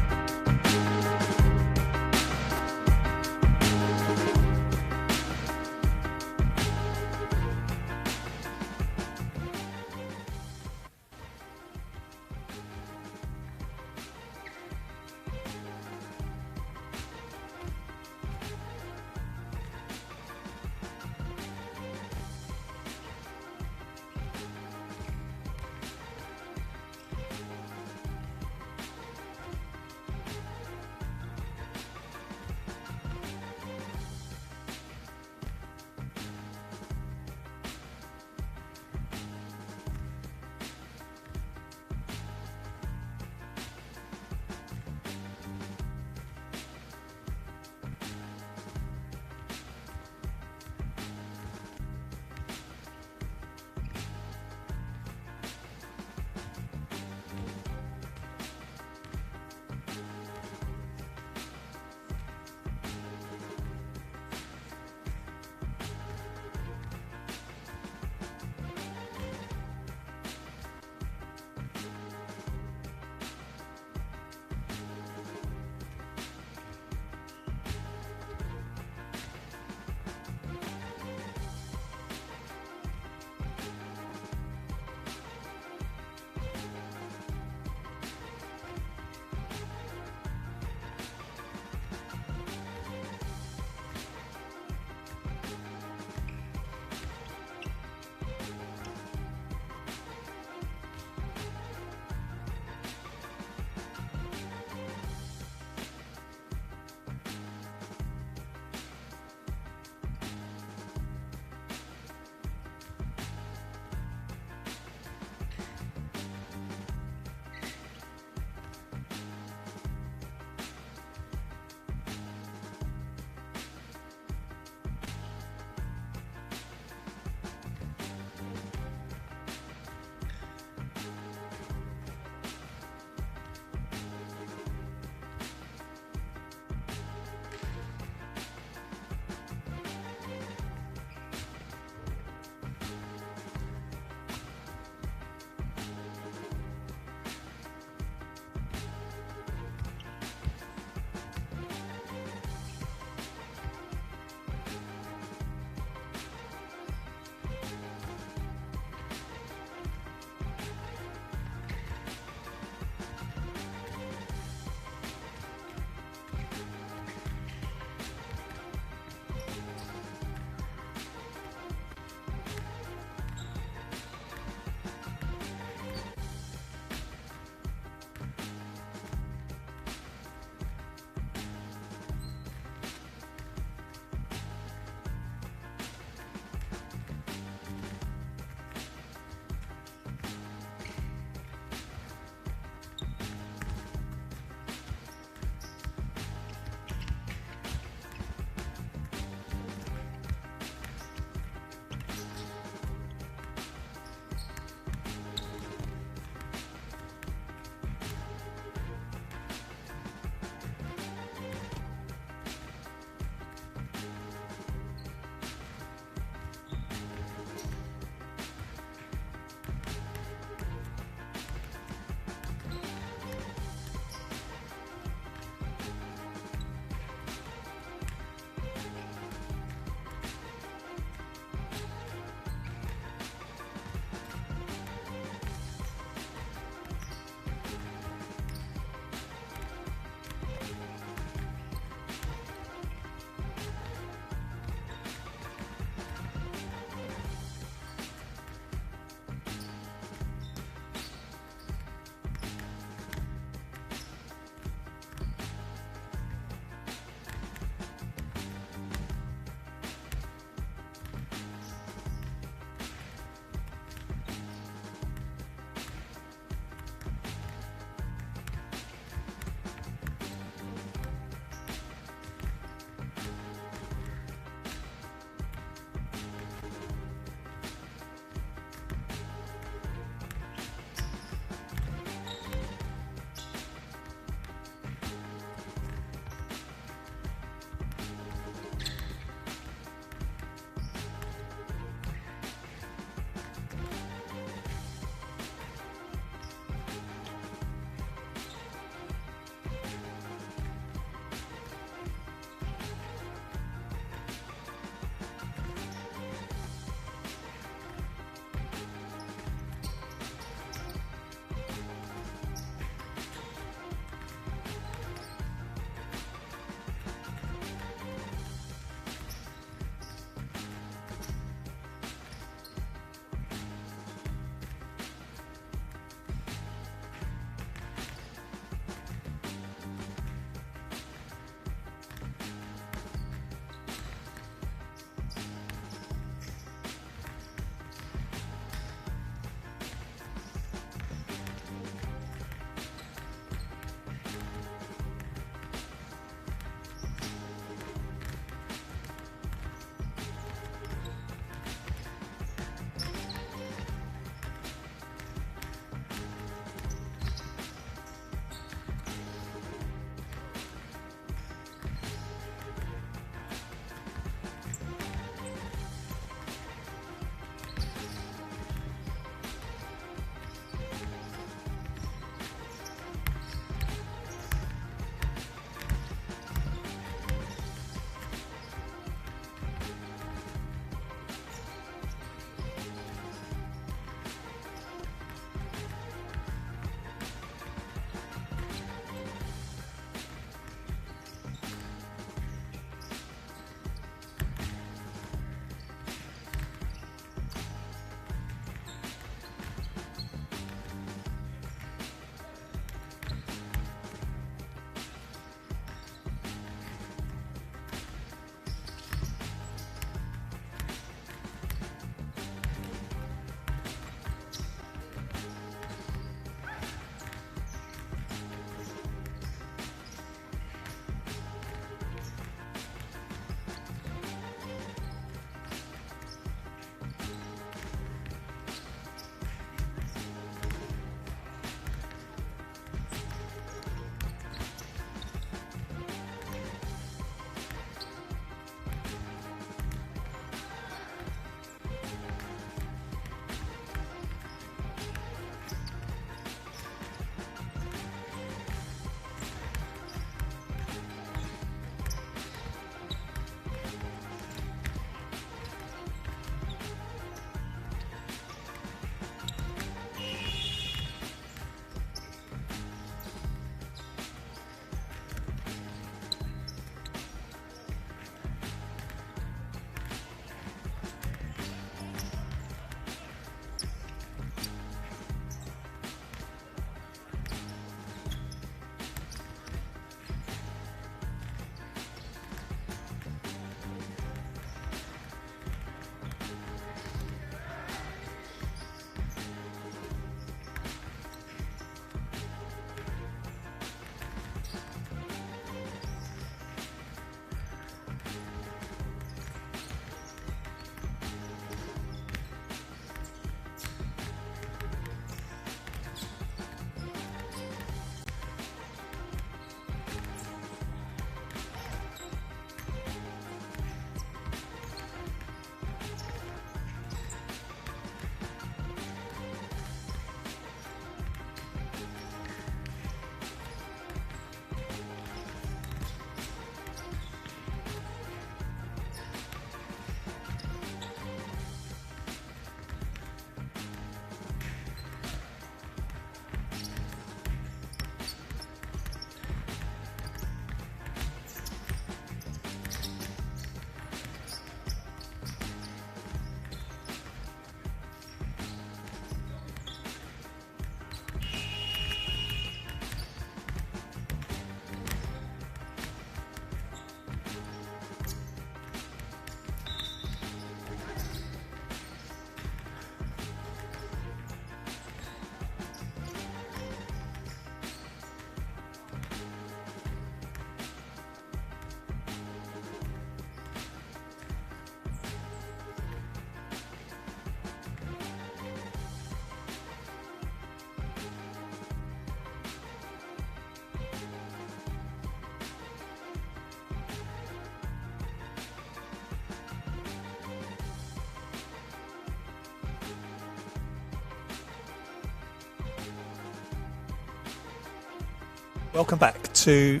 Speaker 1: Welcome back to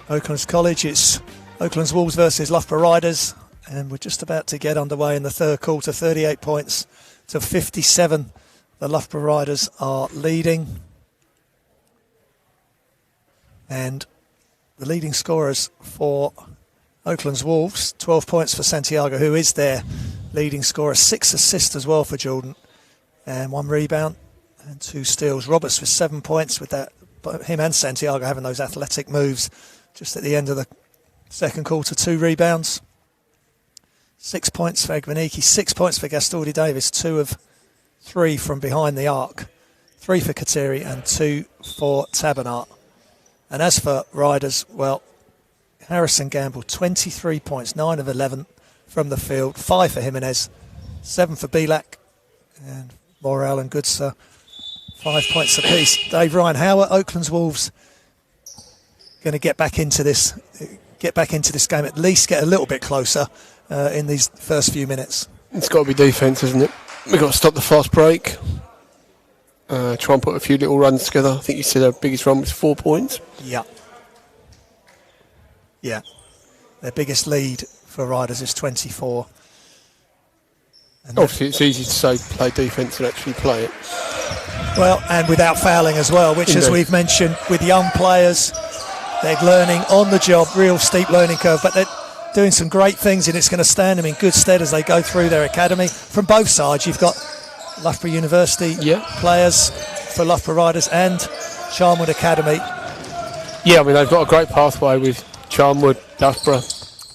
Speaker 1: Oaklands College. It's Oaklands Wolves versus Loughborough Riders, and we're just about to get underway in the third quarter. 38 points to 57. The Loughborough Riders are leading, and the leading scorers for Oaklands Wolves, 12 points for Santiago, who is their leading scorer, 6 assists as well for Jordan, and 1 rebound and 2 steals. Roberts with 7 points, with that, but him and Santiago having those athletic moves just at the end of the second quarter. 2 rebounds, 6 points for Egbeniki, 6 points for Gastaldi Davis, 2 of 3 from behind the arc, 3 for Kateri and 2 for Tabernacle. And as for Riders, well, Harrison Gamble, 23 points, 9 of 11 from the field, 5 for Jimenez, 7 for Bilak, and Morel and Goodser, 5 points apiece. Dave Ryan, how are Oaklands Wolves going to get back into this game, at least get a little bit closer in these first few minutes?
Speaker 2: It's got to be defence, isn't it? We've got to stop the fast break. Try and put a few little runs together. I think you said our biggest run was 4 points.
Speaker 1: Yeah. Yeah. Their biggest lead for Riders is 24. And
Speaker 2: obviously, it's easy to say play defence and actually play it.
Speaker 1: Well, and without fouling as well, which, indeed, as we've mentioned, with young players, they're learning on the job, real steep learning curve, but they're doing some great things, and it's going to stand them in good stead as they go through their academy. From both sides, you've got Loughborough University players for Loughborough Riders and Charnwood Academy.
Speaker 2: Yeah, I mean, they've got a great pathway with Charnwood, Loughborough,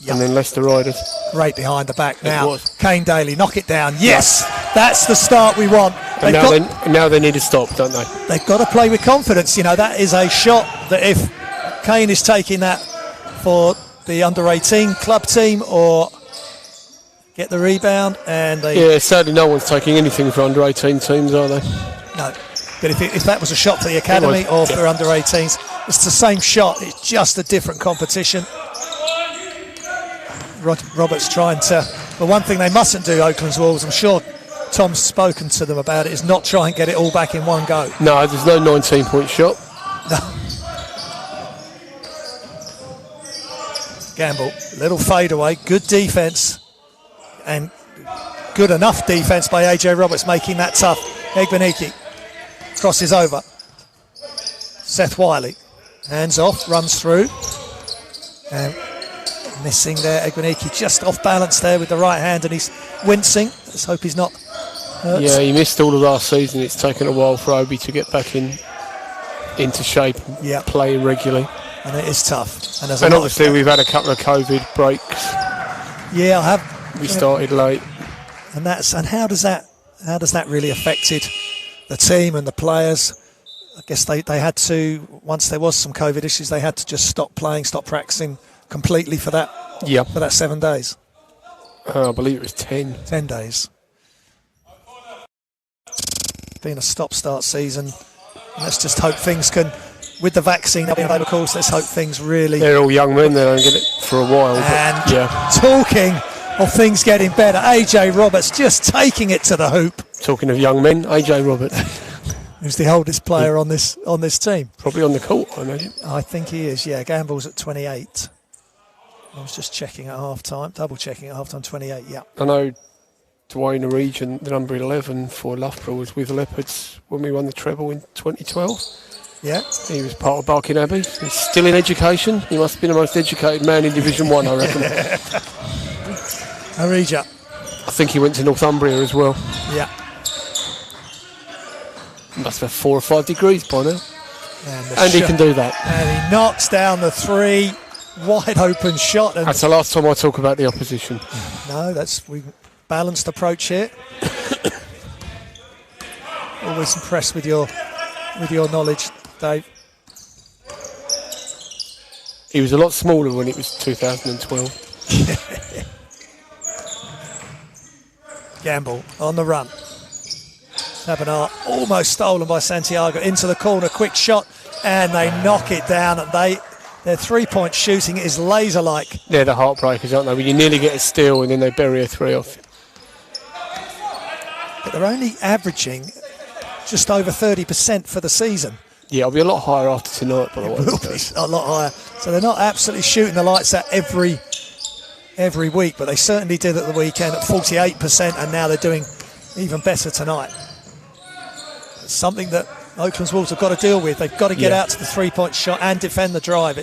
Speaker 2: and then Leicester Riders.
Speaker 1: Great behind the back now. Kane Daly, knock it down. Yes, that's the start we want.
Speaker 2: And now they need to stop, don't they?
Speaker 1: They've got to play with confidence. You know, that is a shot that if Kane is taking that for the under-18 club team or get the rebound, and they...
Speaker 2: Sadly no one's taking anything for under-18 teams, are they?
Speaker 1: No, but if that was a shot for the academy or for under-18s, it's the same shot, it's just a different competition. Roberts trying to... But one thing they mustn't do, Oaklands Wolves, I'm sure Tom's spoken to them about it, is not try and get it all back in one go.
Speaker 2: No, there's no 19-point shot.
Speaker 1: No. Gamble, little fadeaway, good defence, and good enough defence by AJ Roberts, making that tough. Egbeniki crosses over. Seth Wiley, hands off, runs through, and missing there. Egbeniki just off balance there with the right hand, and he's wincing. Let's hope he's not hurt.
Speaker 2: Yeah, he missed all of last season. It's taken a while for Obi to get back into shape and play regularly.
Speaker 1: And it is tough.
Speaker 2: And obviously we've had a couple of COVID breaks.
Speaker 1: Yeah, I have.
Speaker 2: We started late.
Speaker 1: And how does that really affected the team and the players? I guess they had to, once there was some COVID issues, they had to just stop playing, stop practicing completely for that.
Speaker 2: Yeah.
Speaker 1: For that 7 days.
Speaker 2: I believe it was 10.
Speaker 1: 10 days. Being a stop-start season, let's just hope things can. With the vaccine up, of course, let's hope things really...
Speaker 2: They're all young men, they don't get it for a while.
Speaker 1: And talking of things getting better, AJ Roberts just taking it to the hoop.
Speaker 2: Talking of young men, AJ Roberts.
Speaker 1: Who's the oldest player on this team?
Speaker 2: Probably on the court, I imagine.
Speaker 1: I think he is, yeah. Gamble's at 28. I was just checking at half-time, double-checking at half-time, 28, yeah.
Speaker 2: I know Dwayne Regent, the number 11 for Loughborough, was with Leopards when we won the treble in 2012.
Speaker 1: Yeah.
Speaker 2: He was part of Barking Abbey. He's still in education. He must have been the most educated man in Division 1, I reckon.
Speaker 1: Arija.
Speaker 2: I think he went to Northumbria as well.
Speaker 1: Yeah.
Speaker 2: He must have 4 or 5 degrees by now. And he can do that.
Speaker 1: And he knocks down the 3, wide open shot. And
Speaker 2: that's the last time I talk about the opposition.
Speaker 1: No, we balanced approach here. Always impressed with your knowledge, Dave.
Speaker 2: He was a lot smaller when it was 2012.
Speaker 1: Gamble on the run. Tabernacle almost stolen by Santiago into the corner. Quick shot, and they knock it down. And their three-point shooting is laser-like.
Speaker 2: They're the heartbreakers, aren't they? When you nearly get a steal and then they bury a 3 off.
Speaker 1: But they're only averaging just over 30% for the season.
Speaker 2: Yeah, it'll be a lot higher after tonight, by the way.
Speaker 1: It will be a lot higher. So they're not absolutely shooting the lights out every week, but they certainly did at the weekend at 48%, and now they're doing even better tonight. It's something that Oaklands Wolves have got to deal with. They've got to get out to the three-point shot and defend the drive.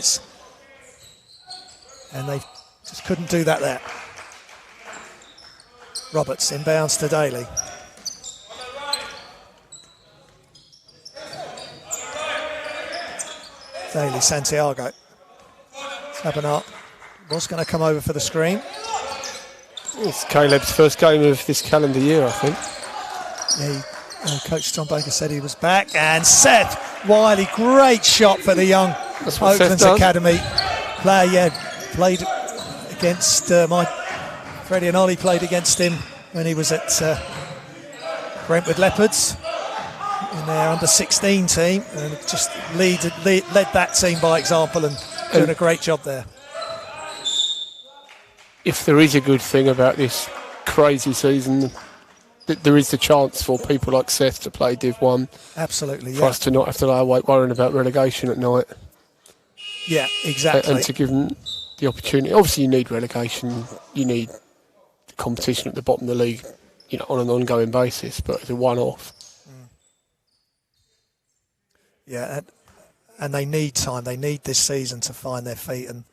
Speaker 1: And they just couldn't do that there. Roberts inbounds to Daly. Daly, Santiago. Sabanat was going to come over for the screen.
Speaker 2: It's Caleb's first game of this calendar year, I think.
Speaker 1: Yeah, Coach Tom Baker said he was back. And Seth Wiley, great shot for the young Oaklands Academy player. Played against Freddie and Ollie played against him when he was at Brentwood Leopards in their under-16 team, and just led that team by example and doing a great job there.
Speaker 2: If there is a good thing about this crazy season, there is the chance for people like Seth to play Div 1.
Speaker 1: Absolutely,
Speaker 2: for us to not have to lie awake worrying about relegation at night.
Speaker 1: Yeah, exactly.
Speaker 2: And to give them the opportunity. Obviously, you need relegation. You need competition at the bottom of the league, on an ongoing basis. But it's a one-off.
Speaker 1: Yeah, and they need time. They need this season to find their feet. And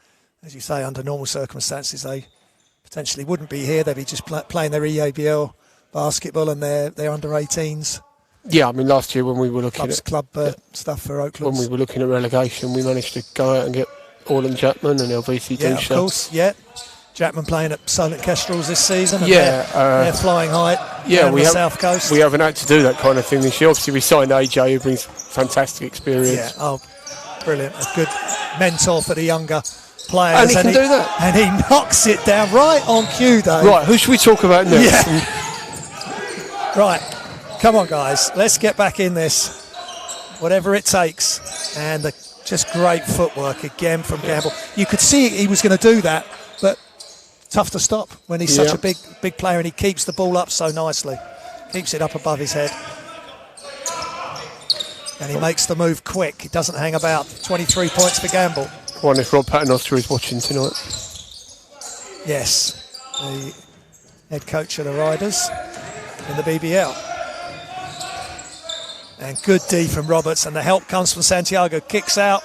Speaker 1: as you say, under normal circumstances, they potentially wouldn't be here. They'd be just playing their EABL basketball and their under-18s.
Speaker 2: Yeah, I mean, last year when we were looking at
Speaker 1: club stuff for Oaklands,
Speaker 2: when we were looking at relegation, we managed to go out and get Orland Jackman and LVC Dusha.
Speaker 1: Yeah, of course, yeah. Jackman playing at Solent Kestrels this season. And
Speaker 2: yeah,
Speaker 1: they're flying high.
Speaker 2: Yeah,
Speaker 1: on the South Coast.
Speaker 2: We haven't had to do that kind of thing this year. Obviously, we signed AJ, who brings fantastic experience.
Speaker 1: Yeah, oh, brilliant! A good mentor for the younger players.
Speaker 2: And he can do that.
Speaker 1: And he knocks it down right on cue, though.
Speaker 2: Right, who should we talk about next?
Speaker 1: Yeah. Right, come on, guys. Let's get back in this, whatever it takes. And just great footwork again from Gamble. You could see he was going to do that, but tough to stop when he's such a big player, and he keeps the ball up so nicely. Keeps it up above his head. And he makes the move quick. He doesn't hang about. 23 points for Gamble.
Speaker 2: I wonder if Rob Paternoster is watching tonight.
Speaker 1: Yes, the head coach of the Riders in the BBL. And good D from Roberts, and the help comes from Santiago. Kicks out.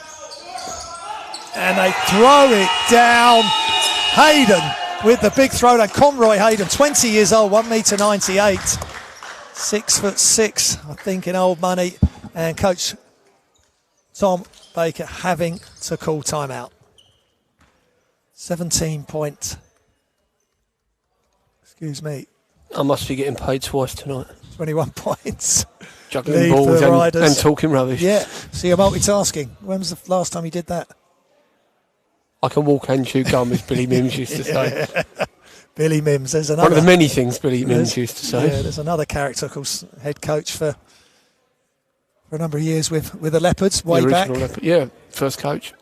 Speaker 1: And they throw it down. Hayden with the big throw down. Conroy Hayden, 20 years old, 1.98 m, 6'6", I think, in old money. And Coach Tom Baker having to call timeout. 17-point. Excuse me.
Speaker 2: I must be getting paid twice tonight.
Speaker 1: 21 points.
Speaker 2: Juggling balls and talking rubbish.
Speaker 1: Yeah, so you're multitasking. When was the last time you did that?
Speaker 2: I can walk and chew gum, as Billy Mims used to say.
Speaker 1: Billy Mims, there's another.
Speaker 2: One of the many things Billy Mims used to say.
Speaker 1: Yeah, there's another character called head coach for a number of years with the Leopards, way back.
Speaker 2: Yeah, first coach.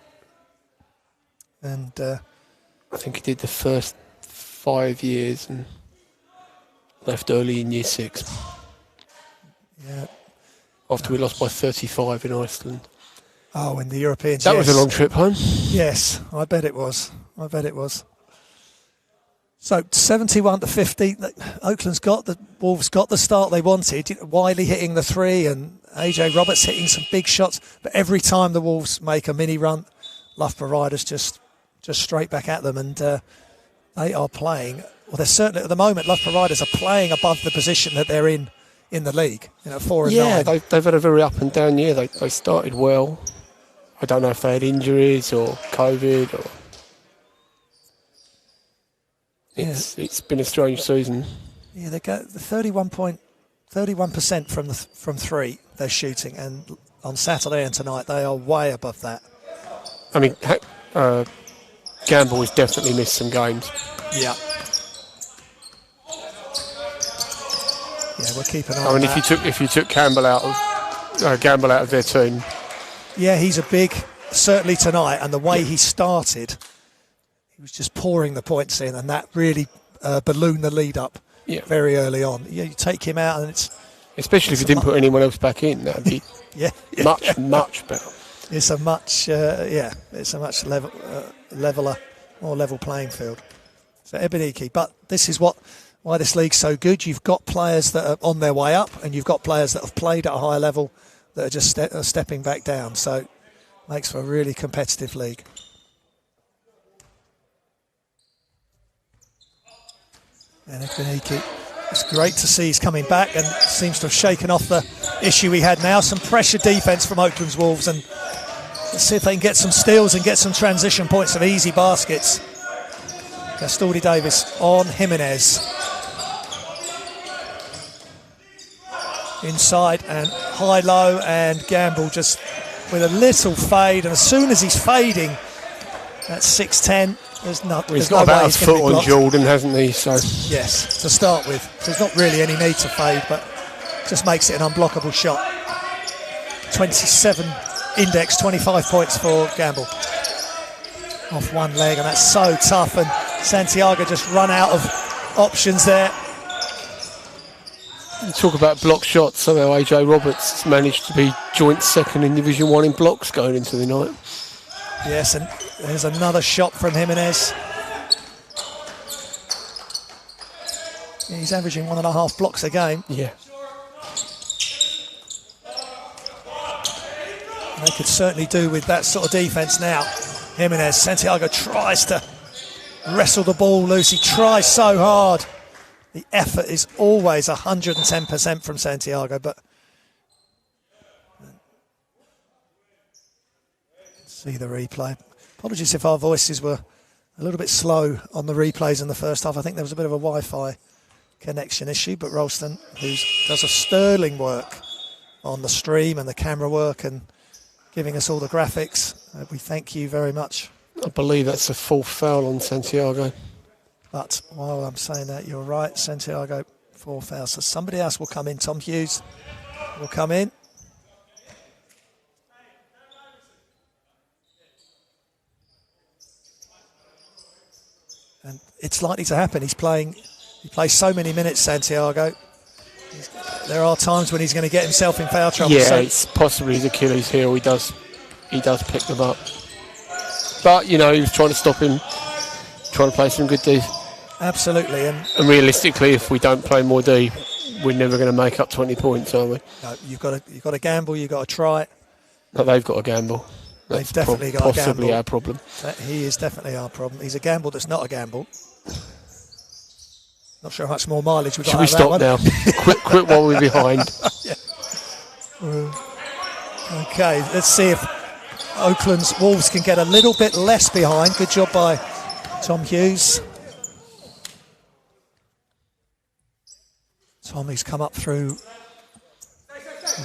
Speaker 1: And
Speaker 2: I think he did the first 5 years and left early in year 6.
Speaker 1: Yeah.
Speaker 2: After we lost by 35 in Iceland.
Speaker 1: Oh, in the Europeans.
Speaker 2: That was a long trip home.
Speaker 1: Yes, I bet it was. So 71-50. Oakland's the Wolves got the start they wanted. Wiley hitting the three and AJ Roberts hitting some big shots. But every time the Wolves make a mini run, Loughborough Riders just straight back at them, and they are playing. Well, they're certainly at the moment. Loughborough Riders are playing above the position that they're in the league. 4 and 9.
Speaker 2: Yeah, they've had a very up and down year. They started well. I don't know if they had injuries or COVID or. It's been a strange season. Yeah,
Speaker 1: they got the 31% from three they're shooting, and on Saturday and tonight they are way above that.
Speaker 2: I mean, Gamble has definitely missed some games.
Speaker 1: Yeah. Yeah, we'll keep an eye on that.
Speaker 2: if you took Gamble out of their team.
Speaker 1: Yeah, he's a big, certainly tonight, and the way he started, he was just pouring the points in, and that really ballooned the lead up very early on. You take him out, and
Speaker 2: Especially if you didn't put anyone else back in, that'd be much better.
Speaker 1: It's a much, it's a much leveler, more level playing field. So Ebenike, but this is why this league's so good. You've got players that are on their way up, and you've got players that have played at a higher level that are just stepping back down. So makes for a really competitive league. And Ebenike, it's great to see he's coming back and seems to have shaken off the issue he had now. Some pressure defence from Oaklands Wolves, and let's see if they can get some steals and get some transition points of easy baskets. Castaldi Davis on Jimenez. Inside and high-low, and Gamble just with a little fade. And as soon as he's fading, that's 6'10".
Speaker 2: He's got about a foot on Jordan, hasn't he? So
Speaker 1: yes, to start with. So there's not really any need to fade, but just makes it an unblockable shot. 27 index, 25 points for Gamble. Off one leg, and that's so tough. And Santiago just run out of options there.
Speaker 2: You talk about block shots. Somehow AJ Roberts managed to be joint second in Division 1 in blocks going into the night.
Speaker 1: Yes, and there's another shot from Jimenez. He's averaging 1.5 blocks a game.
Speaker 2: Yeah.
Speaker 1: They could certainly do with that sort of defence now. Jimenez, Santiago tries to wrestle the ball loose. He tries so hard. The effort is always 110% from Santiago, but see the replay. Apologies if our voices were a little bit slow on the replays in the first half. I think there was a bit of a Wi-Fi connection issue, but RALSTON, who does a sterling work on the stream and the camera work and giving us all the graphics, we thank you very much.
Speaker 2: I believe that's a full foul on Santiago.
Speaker 1: But while I'm saying that, you're right, Santiago, 4 fouls. So somebody else will come in. Tom Hughes will come in. And it's likely to happen. He plays so many minutes, Santiago. There are times when he's going to get himself in foul trouble.
Speaker 2: Yeah, it's possibly his Achilles heel. He does pick them up. But, he was trying to stop him, trying to play some good D.
Speaker 1: Absolutely. And
Speaker 2: realistically, if we don't play more D, we're never going to make up 20 points, are we?
Speaker 1: No, you've got to gamble, you've got to try.
Speaker 2: No, they've got to gamble.
Speaker 1: They've definitely got to gamble.
Speaker 2: Possibly our problem.
Speaker 1: He is definitely our problem. He's a gamble that's not a gamble. Not sure how much more mileage we've got.
Speaker 2: Should we stop now? quit while we're behind.
Speaker 1: Yeah. Okay, let's see if Oaklands Wolves can get a little bit less behind. Good job by Tom Hughes. Tommy's come up through,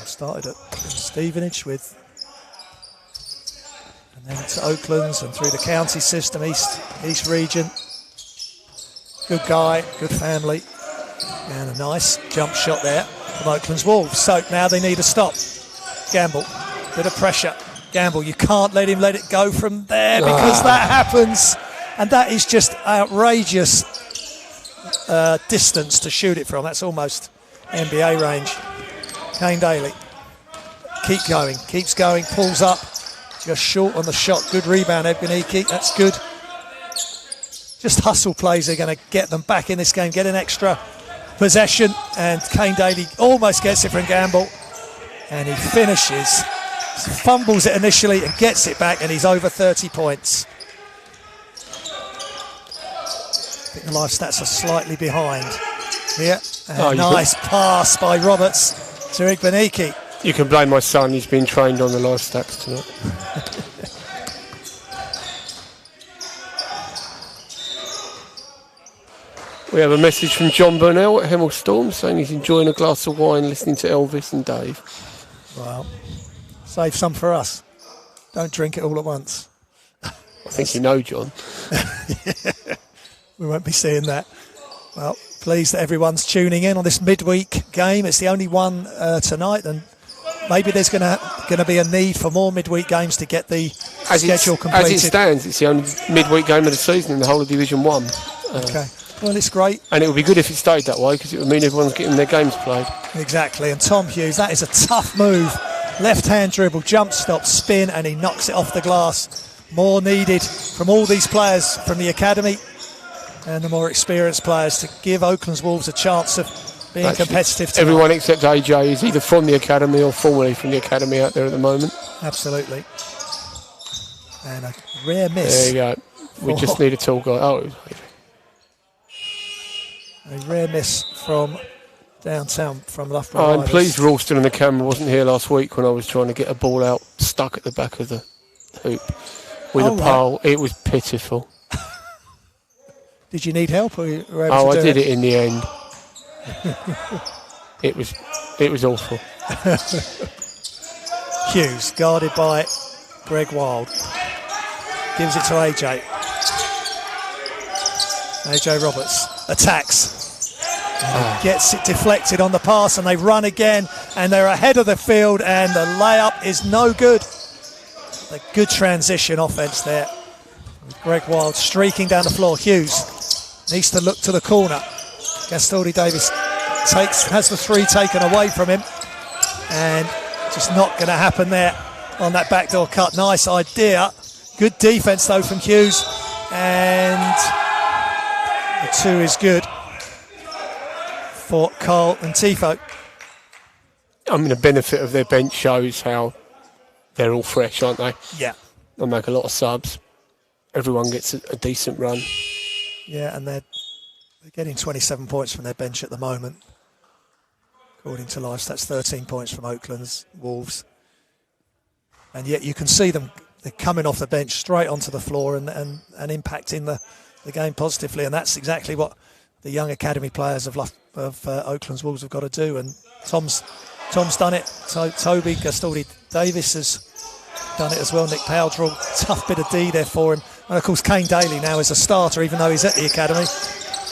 Speaker 1: started at Stevenage and then to Oaklands and through the county system, East region. Good guy, good family, and a nice jump shot there from Oaklands Wolves. So now they need a stop. Gamble, bit of pressure. Gamble, you can't let it go from there because that happens, and that is just outrageous distance to shoot it from. That's almost NBA range. Kane Daly, keeps going, pulls up, just short on the shot. Good rebound, Ebenike, that's good. Just hustle plays are going to get them back in this game, get an extra possession, and Kane Daly almost gets it from Gamble, and he finishes, fumbles it initially and gets it back, and he's over 30 points. I think the live stats are slightly behind here. Nice pass by Roberts to Ebenike.
Speaker 2: You can blame my son, he's been trained on the live stats tonight. We have a message from John Burnell at Hemel Storm saying he's enjoying a glass of wine listening to Elvis and Dave.
Speaker 1: Well, save some for us. Don't drink it all at once.
Speaker 2: I think you know, John.
Speaker 1: We won't be seeing that. Well, pleased that everyone's tuning in on this midweek game. It's the only one tonight, and maybe there's going to be a need for more midweek games to get the schedule completed.
Speaker 2: As it stands, it's the only midweek game of the season in the whole of Division 1.
Speaker 1: Okay. Well, it's great.
Speaker 2: And it would be good if it stayed that way, because it would mean everyone's getting their games played.
Speaker 1: Exactly. And Tom Hughes, that is a tough move. Left-hand dribble, jump stop, spin, and he knocks it off the glass. More needed from all these players from the academy and the more experienced players to give Oaklands Wolves a chance of being competitive tonight.
Speaker 2: Everyone except AJ is either from the academy or formerly from the academy out there at the moment.
Speaker 1: Absolutely. And a rare miss.
Speaker 2: There you go. We just need a tall guy. Oh, it was
Speaker 1: a rare miss from downtown from Loughborough
Speaker 2: I'm
Speaker 1: Riders.
Speaker 2: pleased RALSTON and the camera wasn't here last week when I was trying to get a ball out stuck at the back of the hoop with a pole. Right. It was pitiful.
Speaker 1: Did you need help, or you were able to do
Speaker 2: I did it in the end. It was awful.
Speaker 1: Hughes, guarded by Greg Wild. Gives it to AJ. AJ Roberts attacks. Gets it deflected on the pass, and they run again, and they're ahead of the field, and the layup is no good. A good transition offense there. Greg Wild streaking down the floor. Hughes needs to look to the corner. Gastoldi Davis has the three taken away from him, and just not going to happen there on that backdoor cut. Nice idea. Good defense though from Hughes, and the two is good for Carl and Tifo.
Speaker 2: I mean, the benefit of their bench shows how they're all fresh, aren't they?
Speaker 1: Yeah.
Speaker 2: They'll make a lot of subs. Everyone gets a decent run.
Speaker 1: Yeah, and they're getting 27 points from their bench at the moment. According to Live Stats, 13 points from Oaklands Wolves. And yet you can see them, they're coming off the bench straight onto the floor and impacting the game positively. And that's exactly what the young academy players of Oaklands Wolves have got to do. And Tom's done it. Toby Gastoldi Davis has done it as well. Nick Powdrell, tough bit of D there for him. And of course, Kane Daly now is a starter, even though he's at the academy.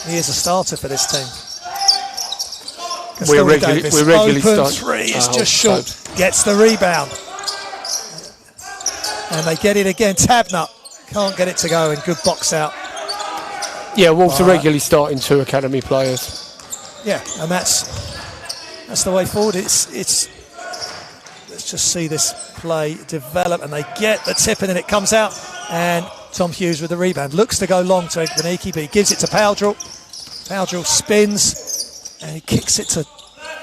Speaker 1: He is a starter for this team.
Speaker 2: We're regularly
Speaker 1: open three is just short. Gets the rebound. And they get it again. Tabner can't get it to go, and good box out.
Speaker 2: Yeah, Wolves are regularly starting two academy players.
Speaker 1: Yeah, and that's the way forward. It's let's just see this play develop, and they get the tip, and then it comes out, and Tom Hughes with the rebound. Looks to go long to Beniki, but he gives it to Powdrell. Powdrell spins, and he kicks it to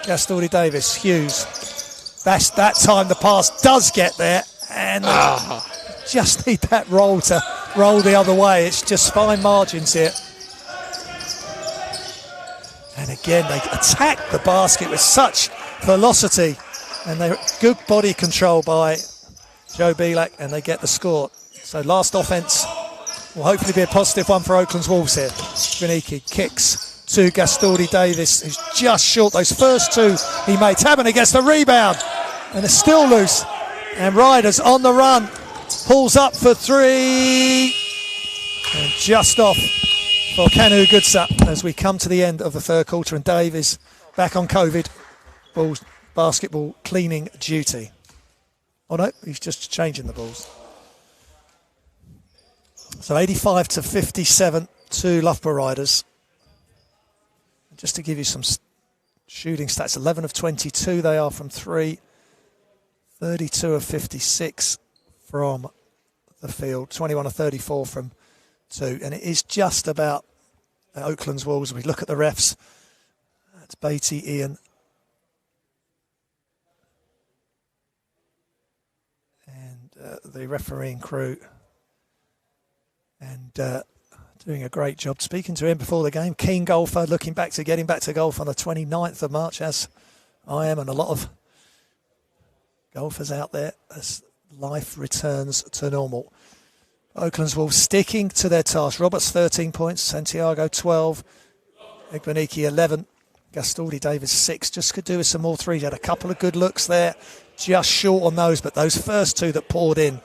Speaker 1: Gastoldi Davis. Hughes. That time the pass does get there, and just need that roll to roll the other way. It's just fine margins here. And again, they attack the basket with such velocity, and they good body control by Joe Belak, and they get the score. So last offense will hopefully be a positive one for Oaklands Wolves here. Beniki kicks to Gastoldi Davis, who's just short. Those first two he made. Taberner gets the rebound, and it's still loose. And Riders on the run, pulls up for three, and just off for Kanu Goodsa as we come to the end of the third quarter, and Dave is back on COVID basketball cleaning duty. Oh no, he's just changing the balls. So 85-57 to Loughborough Riders. Just to give you some shooting stats, 11 of 22 they are from three, 32 of 56 from the field, 21 of 34 from two, and it is just about Oaklands Wolves. We look at the refs. That's Beatty, Ian, and the refereeing crew, and doing a great job. Speaking to him before the game, keen golfer, looking back to getting back to golf on the 29th of March, as I am, and a lot of golfers out there as life returns to normal. Oaklands Wolves sticking to their task. Roberts 13 points, Santiago 12, Egbeniki 11, Gastoldi Davis 6. Just could do with some more threes. Had a couple of good looks there, just short on those, but those first two that poured in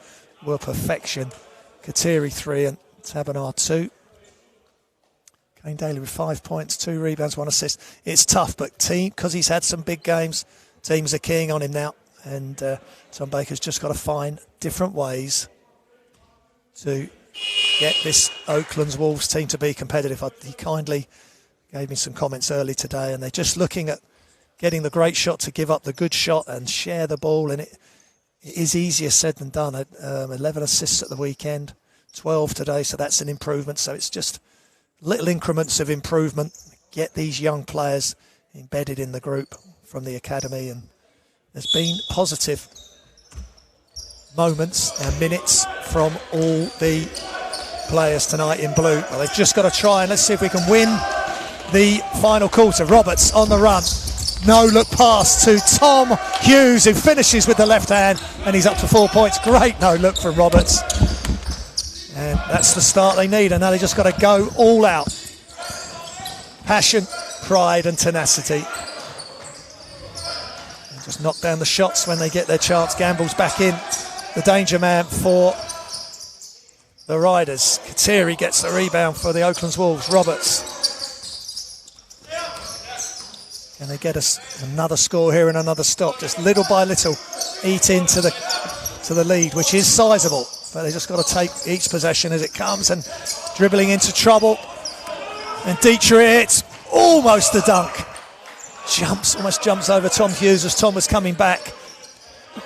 Speaker 1: were perfection. Kateri 3 and Taberner 2. Kane Daly with 5 points, 2 rebounds, 1 assist. It's tough, but because he's had some big games, teams are keying on him now. And Tom Baker's just got to find different ways to get this Oaklands Wolves team to be competitive. He kindly gave me some comments early today, and they're just looking at getting the great shot to give up the good shot and share the ball, and it is easier said than done. 11 assists at the weekend, 12 today, so that's an improvement. So it's just little increments of improvement. Get these young players embedded in the group from the academy, and there's been positive moments and minutes from all the players tonight in blue. Well, they've just got to try, and let's see if we can win the final quarter. Roberts on the run. No look pass to Tom Hughes, who finishes with the left hand, and he's up to 4 points. Great no look from Roberts. And that's the start they need, and now they just got to go all out. Passion, pride and tenacity. And just knock down the shots when they get their chance. Gamble's back in, the danger man for the Riders. Kateri gets the rebound for the Oaklands Wolves. Roberts. And they get us another score here and another stop. Just little by little eat into the lead, which is sizable. But they just got to take each possession as it comes, and dribbling into trouble. And Dietrich, it's almost a dunk. Almost jumps over Tom Hughes as Tom was coming back.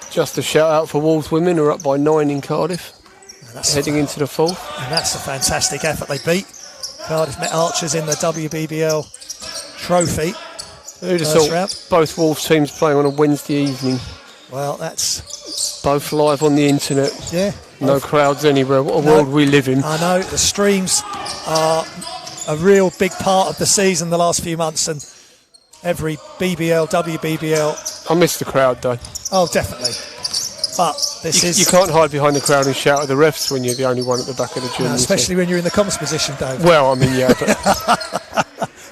Speaker 2: Just a shout out for Wolves women, who are up by 9 in Cardiff, heading into the fourth.
Speaker 1: And that's a fantastic effort. They beat Cardiff Met Archers in the WBBL trophy.
Speaker 2: Who'd have thought both Wolves teams playing on a Wednesday evening?
Speaker 1: Well, that's...
Speaker 2: both live on the internet.
Speaker 1: Yeah.
Speaker 2: No crowds anywhere. What a world we live in.
Speaker 1: I know. The streams are a real big part of the season the last few months, and every BBL, WBBL...
Speaker 2: I miss the crowd, though.
Speaker 1: Oh, definitely. But this
Speaker 2: you can't hide behind the crowd and shout at the refs when you're the only one at the back of the gym.
Speaker 1: No, especially when you're in the comms position, Dave.
Speaker 2: Well, I mean, yeah, but...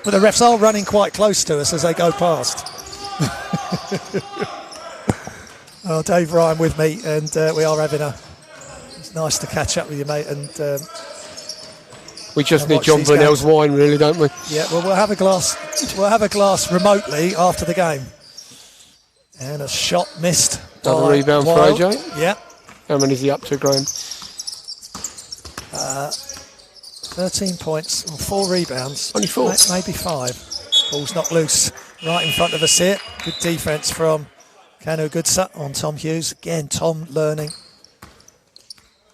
Speaker 1: But the refs are running quite close to us as they go past. Oh, Dave Ryan with me, and we are having it's nice to catch up with you, mate. And
Speaker 2: we just need John Burnell's wine, really, don't we?
Speaker 1: Yeah, well, we'll have a glass. We'll have a glass remotely after the game. And a shot missed.
Speaker 2: Another rebound for AJ.
Speaker 1: Yeah.
Speaker 2: How many is he up to, Graham?
Speaker 1: 13 points, 4 rebounds.
Speaker 2: Only 4?
Speaker 1: Maybe 5. Ball's knocked loose right in front of us here. Good defence from Kanu Goodsa on Tom Hughes. Again, Tom learning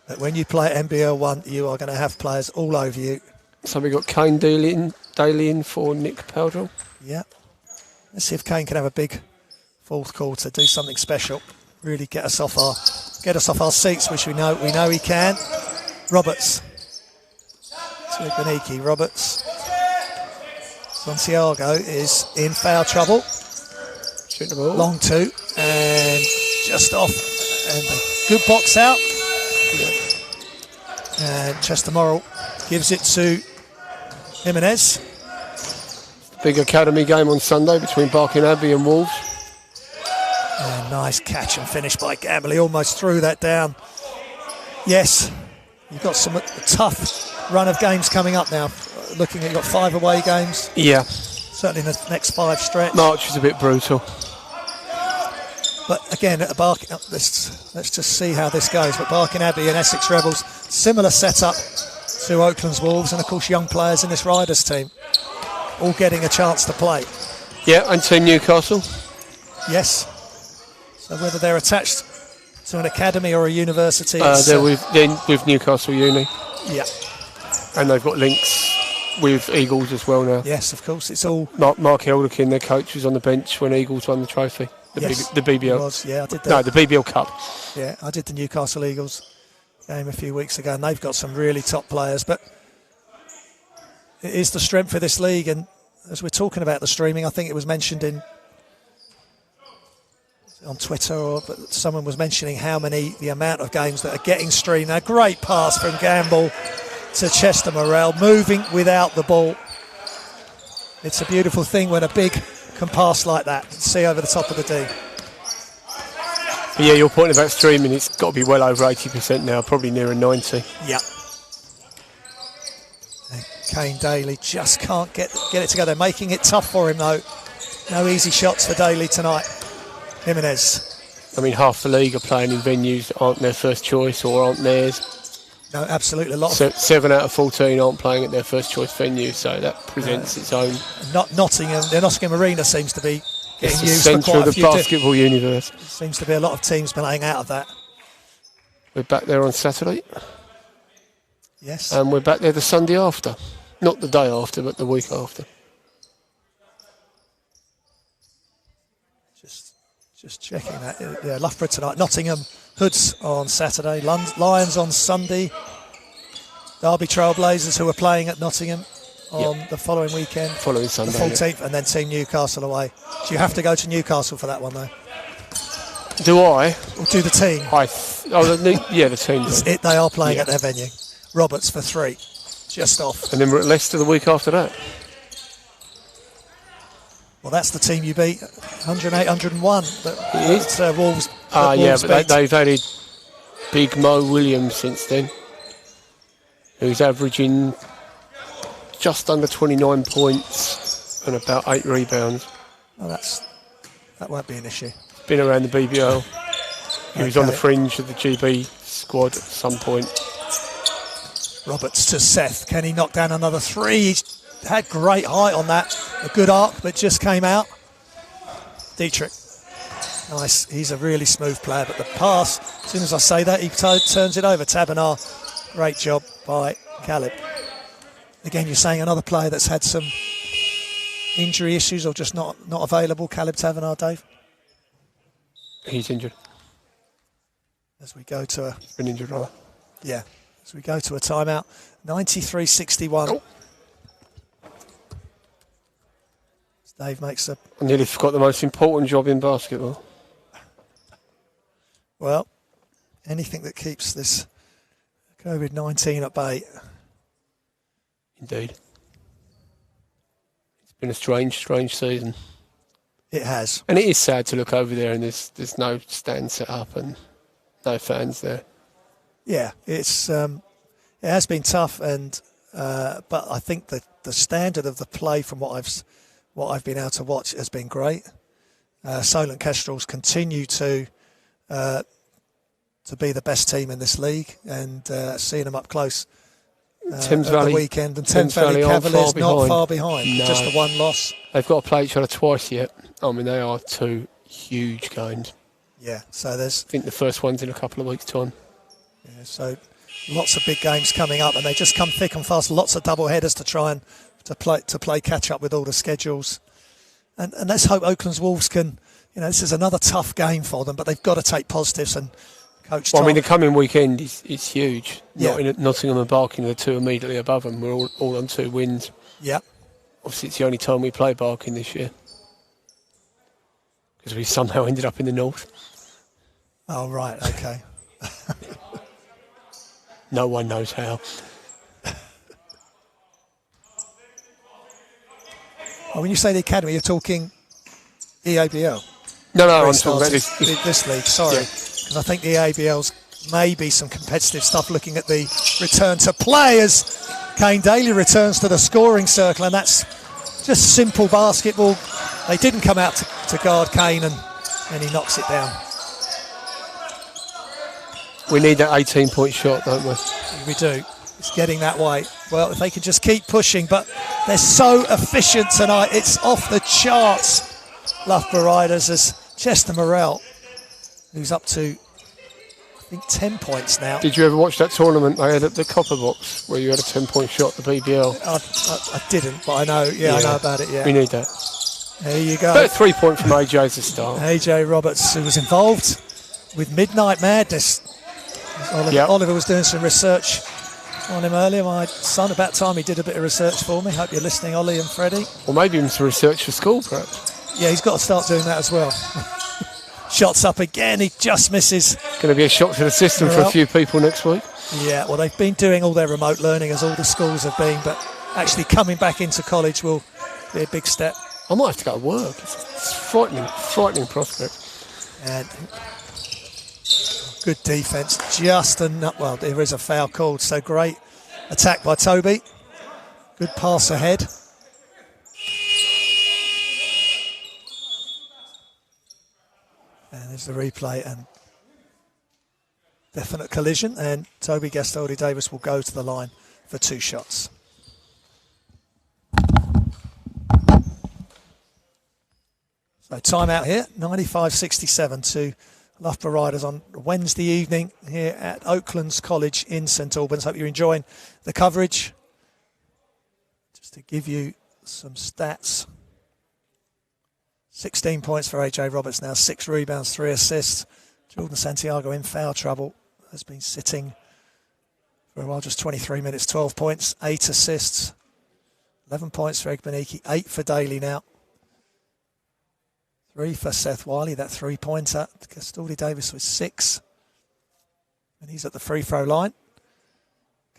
Speaker 1: that when you play NBL1, you are going to have players all over you.
Speaker 2: So we got Kane Daly in for Nick Powdrell.
Speaker 1: Yeah. Let's see if Kane can have a big fourth quarter, do something special, really get us off our seats, which we know he can. Roberts. Beniki. Roberts. Santiago is in foul trouble.
Speaker 2: Shoot the ball.
Speaker 1: Long 2 and just off, and a good box out. And Chester Morrill gives it to Jimenez.
Speaker 2: Big academy game on Sunday between Barking Abbey and Wolves.
Speaker 1: And nice catch and finish by Gamble. He almost threw that down. Yes, you've got some tough run of games coming up now. Looking at, you've got 5 away games.
Speaker 2: Yeah.
Speaker 1: Certainly in the next 5 stretch.
Speaker 2: March is a bit brutal.
Speaker 1: But again, at Barking, let's just see how this goes. But Barking Abbey and Essex Rebels, similar setup to Oaklands Wolves, and of course young players in this Riders team, all getting a chance to play.
Speaker 2: Yeah, and Team Newcastle.
Speaker 1: Yes. So whether they're attached to an academy or a university.
Speaker 2: They're with Newcastle Uni.
Speaker 1: Yeah.
Speaker 2: And they've got links with Eagles as well now.
Speaker 1: Yes, of course. It's all...
Speaker 2: Mark Elderkin, their coach, was on the bench when Eagles won the trophy. The BBL.
Speaker 1: Was, yeah, I did that.
Speaker 2: No, the BBL Cup.
Speaker 1: Yeah, I did the Newcastle Eagles game a few weeks ago, and they've got some really top players. But it is the strength of this league, and as we're talking about the streaming, I think it was mentioned on Twitter, but someone was mentioning the amount of games that are getting streamed. A great pass from Gamble to Chester Morrell, moving without the ball. It's a beautiful thing when a big can pass like that, see over the top of the D.
Speaker 2: But yeah, your point about streaming, it's got to be well over 80% now, probably nearer 90.
Speaker 1: Yeah. And Kane Daly just can't get it together, making it tough for him though. No easy shots for Daly tonight. Jimenez.
Speaker 2: I mean, half the league are playing in venues that aren't their first choice or aren't theirs.
Speaker 1: No, absolutely. A lot of
Speaker 2: 7 out of 14 aren't playing at their first choice venue, so that presents its own.
Speaker 1: Nottingham. The Nottingham Arena seems to be getting
Speaker 2: It's the
Speaker 1: used for
Speaker 2: centre
Speaker 1: quite
Speaker 2: of
Speaker 1: a
Speaker 2: the
Speaker 1: few.
Speaker 2: basketball universe.
Speaker 1: Seems to be a lot of teams playing out of that.
Speaker 2: We're back there on Saturday,
Speaker 1: Yes.
Speaker 2: and we're back there the Sunday after, not the day after, but the week after.
Speaker 1: Just checking that. Yeah, Loughborough tonight. Nottingham Hoods on Saturday. Lions on Sunday. Derby Trailblazers, who are playing at Nottingham on the following weekend.
Speaker 2: Following Sunday.
Speaker 1: The 14th, and then Team Newcastle away. Do you have to go to Newcastle for that one, though?
Speaker 2: Do I?
Speaker 1: Or do the team?
Speaker 2: The team.
Speaker 1: They are playing at their venue. Roberts for 3. Just off.
Speaker 2: And then we're at Leicester the week after that.
Speaker 1: Well, that's the team you beat, 108-101. It's Wolves.
Speaker 2: But they've added Big Mo Williams since then, who's averaging just under 29 points and about 8 rebounds.
Speaker 1: Well, that won't be an issue.
Speaker 2: Been around the BBL. He was on the fringe of the GB squad at some point.
Speaker 1: Roberts to Seth. Can he knock down another 3? He's had great height on that. A good arc, but just came out. Dietrich. Nice. He's a really smooth player, but the pass, as soon as I say that, he turns it over. Tabernar. Great job by Caleb. Again, you're saying another player that's had some injury issues or just not available. Caleb Tabernar, Dave?
Speaker 2: He's injured.
Speaker 1: As we go to
Speaker 2: He's been injured, right?
Speaker 1: Yeah. As we go to a timeout. 93-61.
Speaker 2: Oh.
Speaker 1: Dave makes a...
Speaker 2: I nearly forgot the most important job in basketball.
Speaker 1: Well, anything that keeps this COVID-19 at bay.
Speaker 2: Indeed. It's been a strange season.
Speaker 1: It has.
Speaker 2: And it is sad to look over there and there's no stand set up and no fans there.
Speaker 1: Yeah, it has been tough, and but I think that the standard of the play from what I've been able to watch has been great. Solent Kestrels continue to be the best team in this league, and seeing them up close
Speaker 2: Thames
Speaker 1: at
Speaker 2: Valley,
Speaker 1: the weekend, and Thames Valley Cavaliers not far behind,
Speaker 2: no.
Speaker 1: Just the one loss.
Speaker 2: They've got to play each other twice yet. I mean, they are 2 huge games.
Speaker 1: Yeah, so there's...
Speaker 2: I think the first one's in a couple of weeks' time.
Speaker 1: Yeah, so lots of big games coming up, and they just come thick and fast. Lots of double headers to try and to play catch up with all the schedules, and let's hope Oaklands Wolves can. This is another tough game for them, but they've got to take positives. And Coach Tom,
Speaker 2: I mean, the coming weekend is huge.
Speaker 1: Yeah.
Speaker 2: Nottingham and Barking are the 2 immediately above them. We're all on 2 wins.
Speaker 1: Yeah.
Speaker 2: Obviously, it's the only time we play Barking this year because we somehow ended up in the north.
Speaker 1: Oh right, okay.
Speaker 2: No one knows how.
Speaker 1: Oh, when you say the academy, you're talking EABL.
Speaker 2: No, I'm talking about
Speaker 1: this league. Sorry, because I think the EABL's maybe some competitive stuff. Looking at the return to play as Kane Daly returns to the scoring circle, and that's just simple basketball. They didn't come out to guard Kane, and he knocks it down.
Speaker 2: We need that 18-point shot, don't we?
Speaker 1: We do. It's getting that way. Well, if they can just keep pushing, but they're so efficient tonight. It's off the charts. Loughborough Riders as Chester Morrell, who's up to, I think, 10 points now.
Speaker 2: Did you ever watch that tournament they had at the Copper Box where you had a 10-point shot at the BBL?
Speaker 1: I didn't, but I know. Yeah, I know about it. Yeah,
Speaker 2: we need that.
Speaker 1: There you go.
Speaker 2: About 3 point from AJ as a start.
Speaker 1: AJ Roberts, who was involved with Midnight Madness. Oliver was doing some research on him earlier. My son, about time he did a bit of research for me. Hope you're listening, Ollie and Freddie.
Speaker 2: Or maybe even some research for school, perhaps.
Speaker 1: Yeah, he's got to start doing that as well. Shots up again, he just misses.
Speaker 2: Going to be a shock to the system for a few people next week.
Speaker 1: Yeah, well, they've been doing all their remote learning, as all the schools have been, but actually coming back into college will be a big step.
Speaker 2: I might have to go to work. It's frightening prospect.
Speaker 1: And good defence, there is a foul called, so great attack by Toby. Good pass ahead. And there's the replay, and definite collision, and Toby Gastoldi-Davis will go to the line for 2 shots. So timeout here, 95-67 to Loughborough Riders on Wednesday evening here at Oaklands College in St Albans. Hope you're enjoying the coverage. Just to give you some stats. 16 points for AJ Roberts now, 6 rebounds, 3 assists. Jordan Santiago in foul trouble, has been sitting for a while, just 23 minutes, 12 points, 8 assists. 11 points for Egbeniki, 8 for Daly now. 3 for Seth Wiley, that 3-pointer. Gastoldi-Davis with 6. And he's at the free throw line.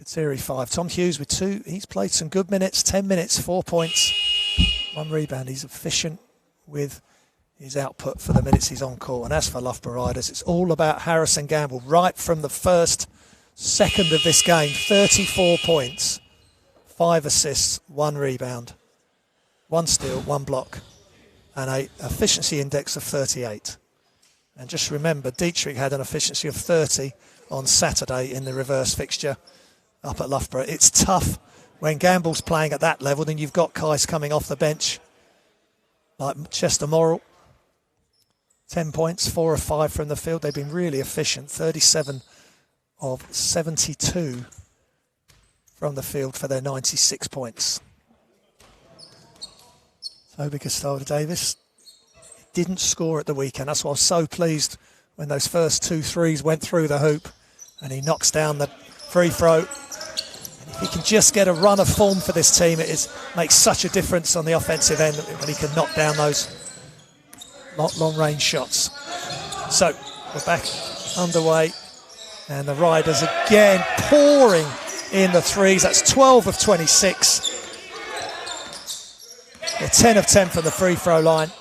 Speaker 1: Katsiri 5. Tom Hughes with 2. He's played some good minutes, 10 minutes, 4 points, 1 rebound. He's efficient with his output for the minutes he's on court. And as for Loughborough Riders, it's all about Harrison Gamble right from the first second of this game. 34 points, 5 assists, 1 rebound, 1 steal, 1 block, and an efficiency index of 38. And just remember, Dietrich had an efficiency of 30 on Saturday in the reverse fixture up at Loughborough. It's tough when Gamble's playing at that level, then you've got guys coming off the bench like Chester Morrill. 10 points, 4 of 5 from the field. They've been really efficient. 37 of 72 from the field for their 96 points. Toby Gastoldi-Davis didn't score at the weekend. That's why I was so pleased when those first 2 threes went through the hoop and he knocks down the free throw. And if he can just get a run of form for this team, it makes such a difference on the offensive end when he can knock down those long-range shots. So we're back underway, and the Riders again pouring in the threes. That's 12 of 26. They're 10 of 10 from the free throw line,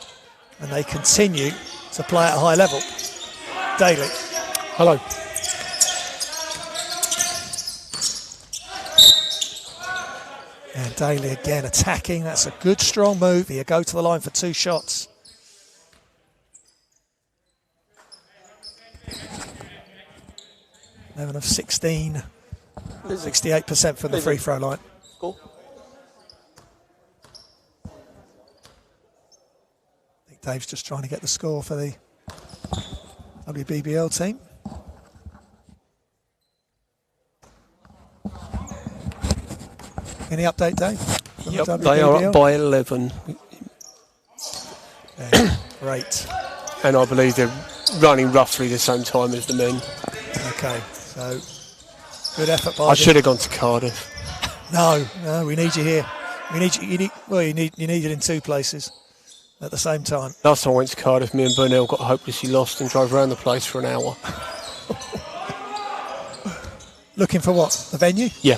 Speaker 1: and they continue to play at a high level. Daly.
Speaker 2: Hello.
Speaker 1: And Daly again attacking. That's a good, strong move. He'll go to the line for 2 shots. Eleven of 16, 68% from the free throw line.
Speaker 2: Cool.
Speaker 1: I think Dave's just trying to get the score for the WBBL team. Any update, Dave?
Speaker 2: Yep, they are up by 11.
Speaker 1: Yeah, great.
Speaker 2: And I believe they're running roughly the same time as the men.
Speaker 1: Okay, so good effort by
Speaker 2: I should have gone to Cardiff.
Speaker 1: No, we need you here. We need you. You need it in 2 places at the same time.
Speaker 2: Last time I went to Cardiff, me and Burnell got hopelessly lost and drove around the place for an hour.
Speaker 1: Looking for what? The venue?
Speaker 2: Yeah.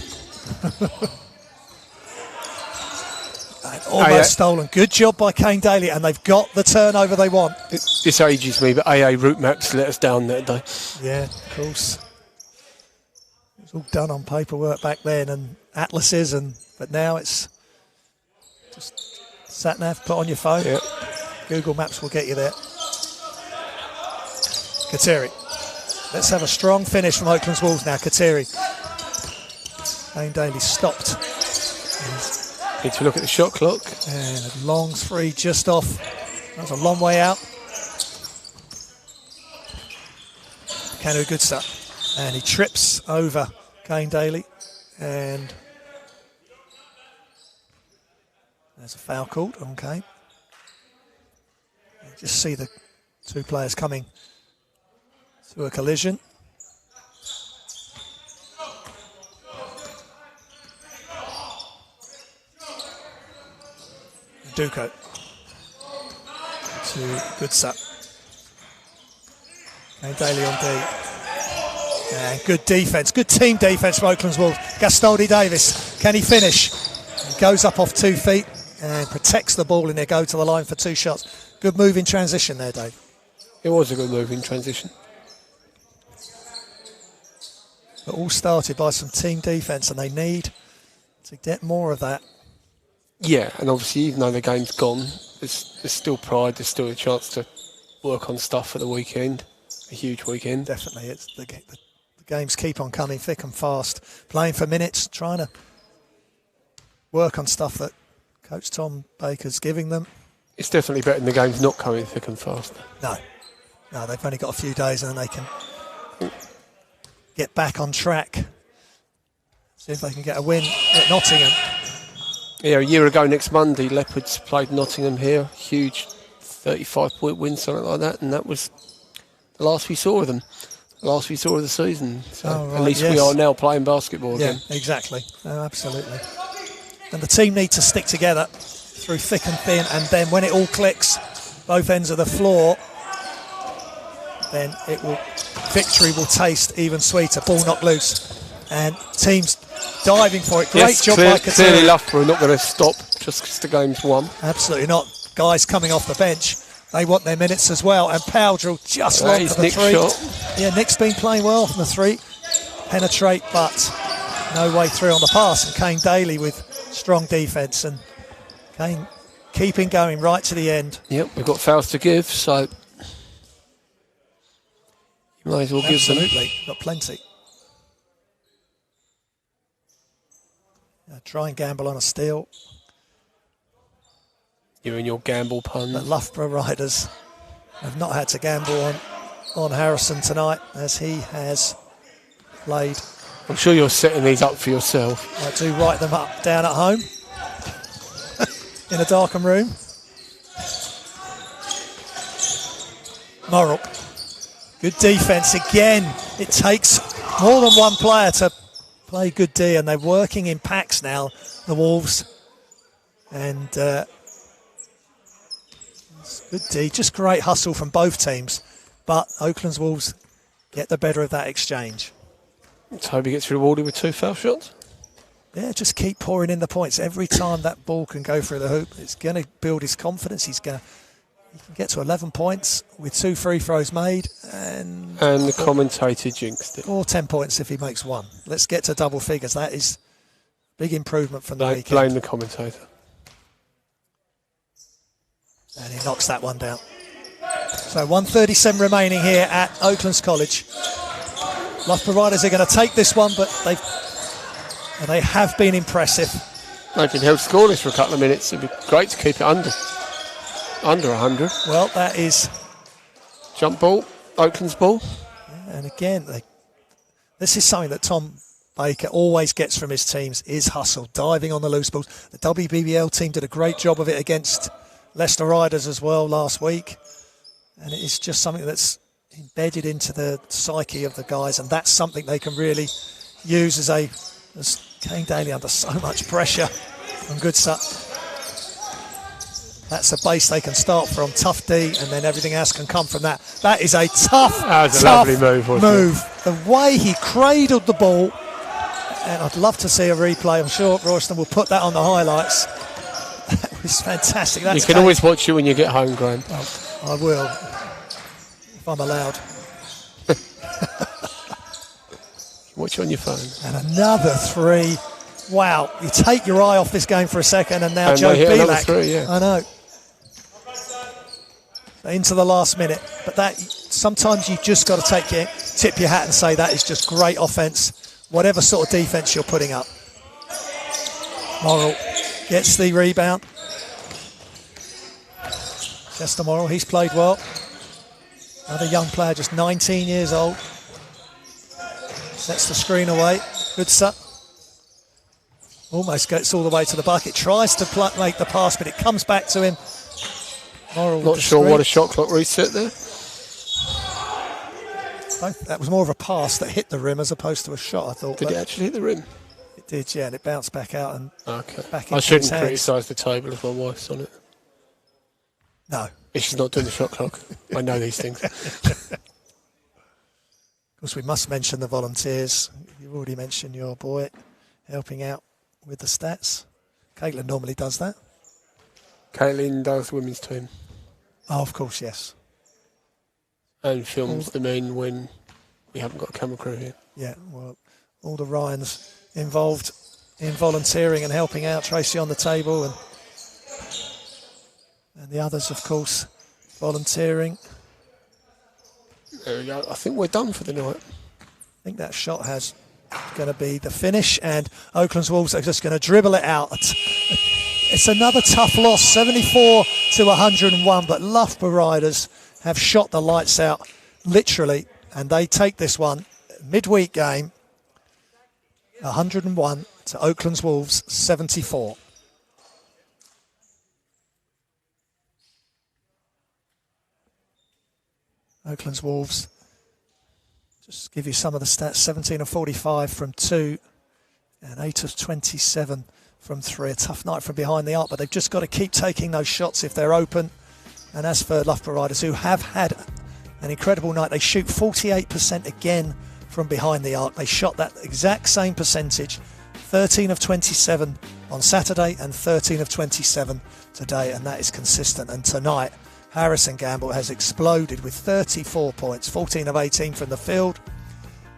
Speaker 1: Almost stolen. Good job by Kane Daly, and they've got the turnover they want.
Speaker 2: This ages me, but AA route maps let us down that day.
Speaker 1: Yeah, of course. It was all done on paperwork back then and atlases, but now it's just sat-nav, put on your phone.
Speaker 2: Yeah.
Speaker 1: Google Maps will get you there. Kateri. Let's have a strong finish from Oaklands Wolves now. Kateri. Kane Daly stopped.
Speaker 2: Need to look at the shot clock.
Speaker 1: And a long 3 just off. That's a long way out. Kanu good stuff. And he trips over Kane Daly. And there's a foul called on Kane. You just see the 2 players coming to a collision. Duco to Goodsup. And Daly on D. And good defence, good team defence from Oaklands Wolves. Gastoldi-Davis, can he finish? He goes up off 2 feet and protects the ball, and they go to the line for 2 shots. Good move in transition there, Dave.
Speaker 2: It was a good move in transition.
Speaker 1: But all started by some team defence, and they need to get more of that.
Speaker 2: Yeah, and obviously, even though the game's gone, there's still pride, there's still a chance to work on stuff for the weekend. A huge weekend.
Speaker 1: Definitely, it's games keep on coming thick and fast. Playing for minutes, trying to work on stuff that Coach Tom Baker's giving them.
Speaker 2: It's definitely better than the games not coming thick and fast.
Speaker 1: No, they've only got a few days and then they can get back on track. See if they can get a win at Nottingham.
Speaker 2: Yeah, a year ago next Monday, Leopards played Nottingham here. Huge 35-point win, something like that. And that was the last we saw of them. The last we saw of the season. So at least we are now playing basketball again.
Speaker 1: Yeah, exactly. Oh, absolutely. And the team need to stick together through thick and thin. And then when it all clicks, both ends of the floor, then victory will taste even sweeter. Ball knocked loose. And teams diving for it. Great job by Kateri.
Speaker 2: Clearly Loughborough are not going to stop just because the game's won.
Speaker 1: Absolutely not. Guys coming off the bench, they want their minutes as well. And Powdrill just long for the
Speaker 2: Nick's
Speaker 1: three.
Speaker 2: Shot.
Speaker 1: Yeah, Nick's been playing well from the three. Penetrate, but no way through on the pass. And Kane Daly with strong defence. And Kane keeping going right to the end.
Speaker 2: Yep, we've got fouls to give, so you might as well give them.
Speaker 1: Absolutely, got plenty. Try and gamble on a steal.
Speaker 2: You and your gamble puns.
Speaker 1: But Loughborough Riders have not had to gamble on Harrison tonight, as he has played.
Speaker 2: I'm sure you're setting these up for yourself.
Speaker 1: I do write them up down at home in a darkened room. Morrill, good defence again. It takes more than one player to play good D, and they're working in packs now, the Wolves. And good D, just great hustle from both teams. But Oaklands Wolves get the better of that exchange.
Speaker 2: Toby gets rewarded with 2 foul shots.
Speaker 1: Yeah, just keep pouring in the points. Every time that ball can go through the hoop, it's going to build his confidence. He can get to 11 points with 2 free throws made. And
Speaker 2: the commentator jinxed it.
Speaker 1: Or 10 points if he makes 1. Let's get to double figures. That is big improvement from the weekend.
Speaker 2: Blame the commentator.
Speaker 1: And he knocks that one down. So 1:37 remaining here at Oaklands College. Loughborough Riders are going to take this one, but they have been impressive.
Speaker 2: They've been held scoreless for a couple of minutes. It'd be great to keep it under 100.
Speaker 1: Well, that is
Speaker 2: jump ball, Oakland's ball.
Speaker 1: Yeah, and again, this is something that Tom Baker always gets from his teams, is hustle, diving on the loose balls. The WBBL team did a great job of it against Leicester Riders as well last week. And it is just something that's embedded into the psyche of the guys, and that's something they can really use as Kane Daly under so much pressure from Goodsup. That's a base they can start from. Tough D, and then everything else can come from that. That is a tough
Speaker 2: lovely move, wasn't it?
Speaker 1: The way he cradled the ball, and I'd love to see a replay. I'm sure RALSTON will put that on the highlights. That was fantastic.
Speaker 2: You can always watch it when you get home, Graham.
Speaker 1: Oh, I will, if I'm allowed.
Speaker 2: Watch it on your phone.
Speaker 1: And another 3. Wow, you take your eye off this game for a second, and now Joe Belak.
Speaker 2: 3, yeah.
Speaker 1: I know. Into the last minute, but that sometimes you just got to tip your hat and say that is just great offense, whatever sort of defense you're putting up. Morrill gets the rebound. Chester Morrill, he's played well. Another young player, just 19 years old. Sets the screen away. Good set. Almost gets all the way to the bucket. Tries to make the pass, but it comes back to him. Morrill
Speaker 2: not sure what a shot clock reset there.
Speaker 1: That was more of a pass that hit the rim as opposed to a shot, I thought.
Speaker 2: Did it actually hit the rim?
Speaker 1: It did, yeah, and it bounced back out and back into
Speaker 2: I shouldn't
Speaker 1: his hands.
Speaker 2: criticise the table if my wife's on it.
Speaker 1: No.
Speaker 2: If she's not doing the shot clock. I know these things.
Speaker 1: Of course, we must mention the volunteers. You've already mentioned your boy helping out with the stats. Caitlin normally does that.
Speaker 2: Caitlin does the women's team.
Speaker 1: Oh, of course, yes.
Speaker 2: And films the men when we haven't got a camera crew here.
Speaker 1: Yeah, well, all the Ryans involved in volunteering and helping out. Tracy on the table and the others, of course, volunteering.
Speaker 2: There we go. I think we're done for the night.
Speaker 1: I think that shot has going to be the finish, and Oaklands Wolves are just going to dribble it out. It's another tough loss, 74 to 101, but Loughborough Riders have shot the lights out, literally, and they take this one, midweek game, 101 to Oaklands Wolves 74. Oaklands Wolves, just give you some of the stats, 17 of 45 from 2 and 8 of 27 from 3. A tough night from behind the arc, but they've just got to keep taking those shots if they're open. And as for Loughborough Riders, who have had an incredible night, they shoot 48% again from behind the arc. They shot that exact same percentage, 13 of 27 on Saturday and 13 of 27 today, and that is consistent. And tonight, Harrison Gamble has exploded with 34 points, 14 of 18 from the field,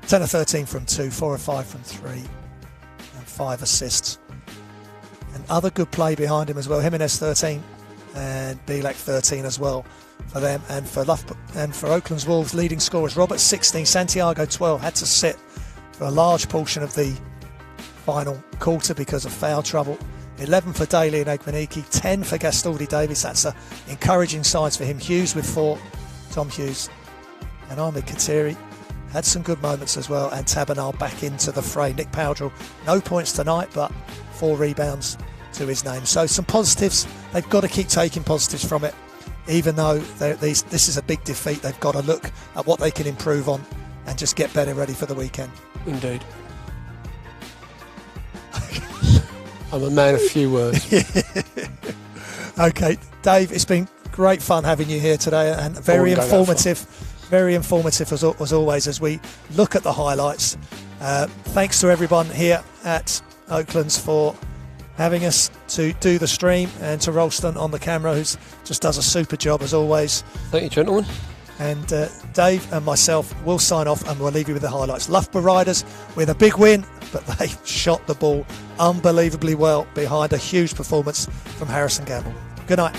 Speaker 1: 10 of 13 from 2, 4 of 5 from 3, and 5 assists. And other good play behind him as well. Jimenez 13 and Bielek 13 as well for them. And for Oaklands Wolves, leading scorers, Robert 16, Santiago 12, had to sit for a large portion of the final quarter because of foul trouble. 11 for Daly and Egmaniki, 10 for Gastaldi Davis. That's encouraging signs for him. Hughes with 4, Tom Hughes. And Ahmed Katiri had some good moments as well. And Tabanal back into the fray. Nick Powdrell, no points tonight, but 4 rebounds to his name. So some positives. They've got to keep taking positives from it. Even though this is a big defeat, they've got to look at what they can improve on and just get better ready for the weekend.
Speaker 2: Indeed. I'm a man of few words.
Speaker 1: Okay, Dave, it's been great fun having you here today, and very informative as always as we look at the highlights. Thanks to everyone here at Oaklands for having us to do the stream, and to RALSTON on the camera, who just does a super job as always.
Speaker 2: Thank you, gentlemen.
Speaker 1: And Dave and myself will sign off, and we'll leave you with the highlights. Loughborough Riders with a big win, but they shot the ball unbelievably well behind a huge performance from Harrison Gamble. Good night.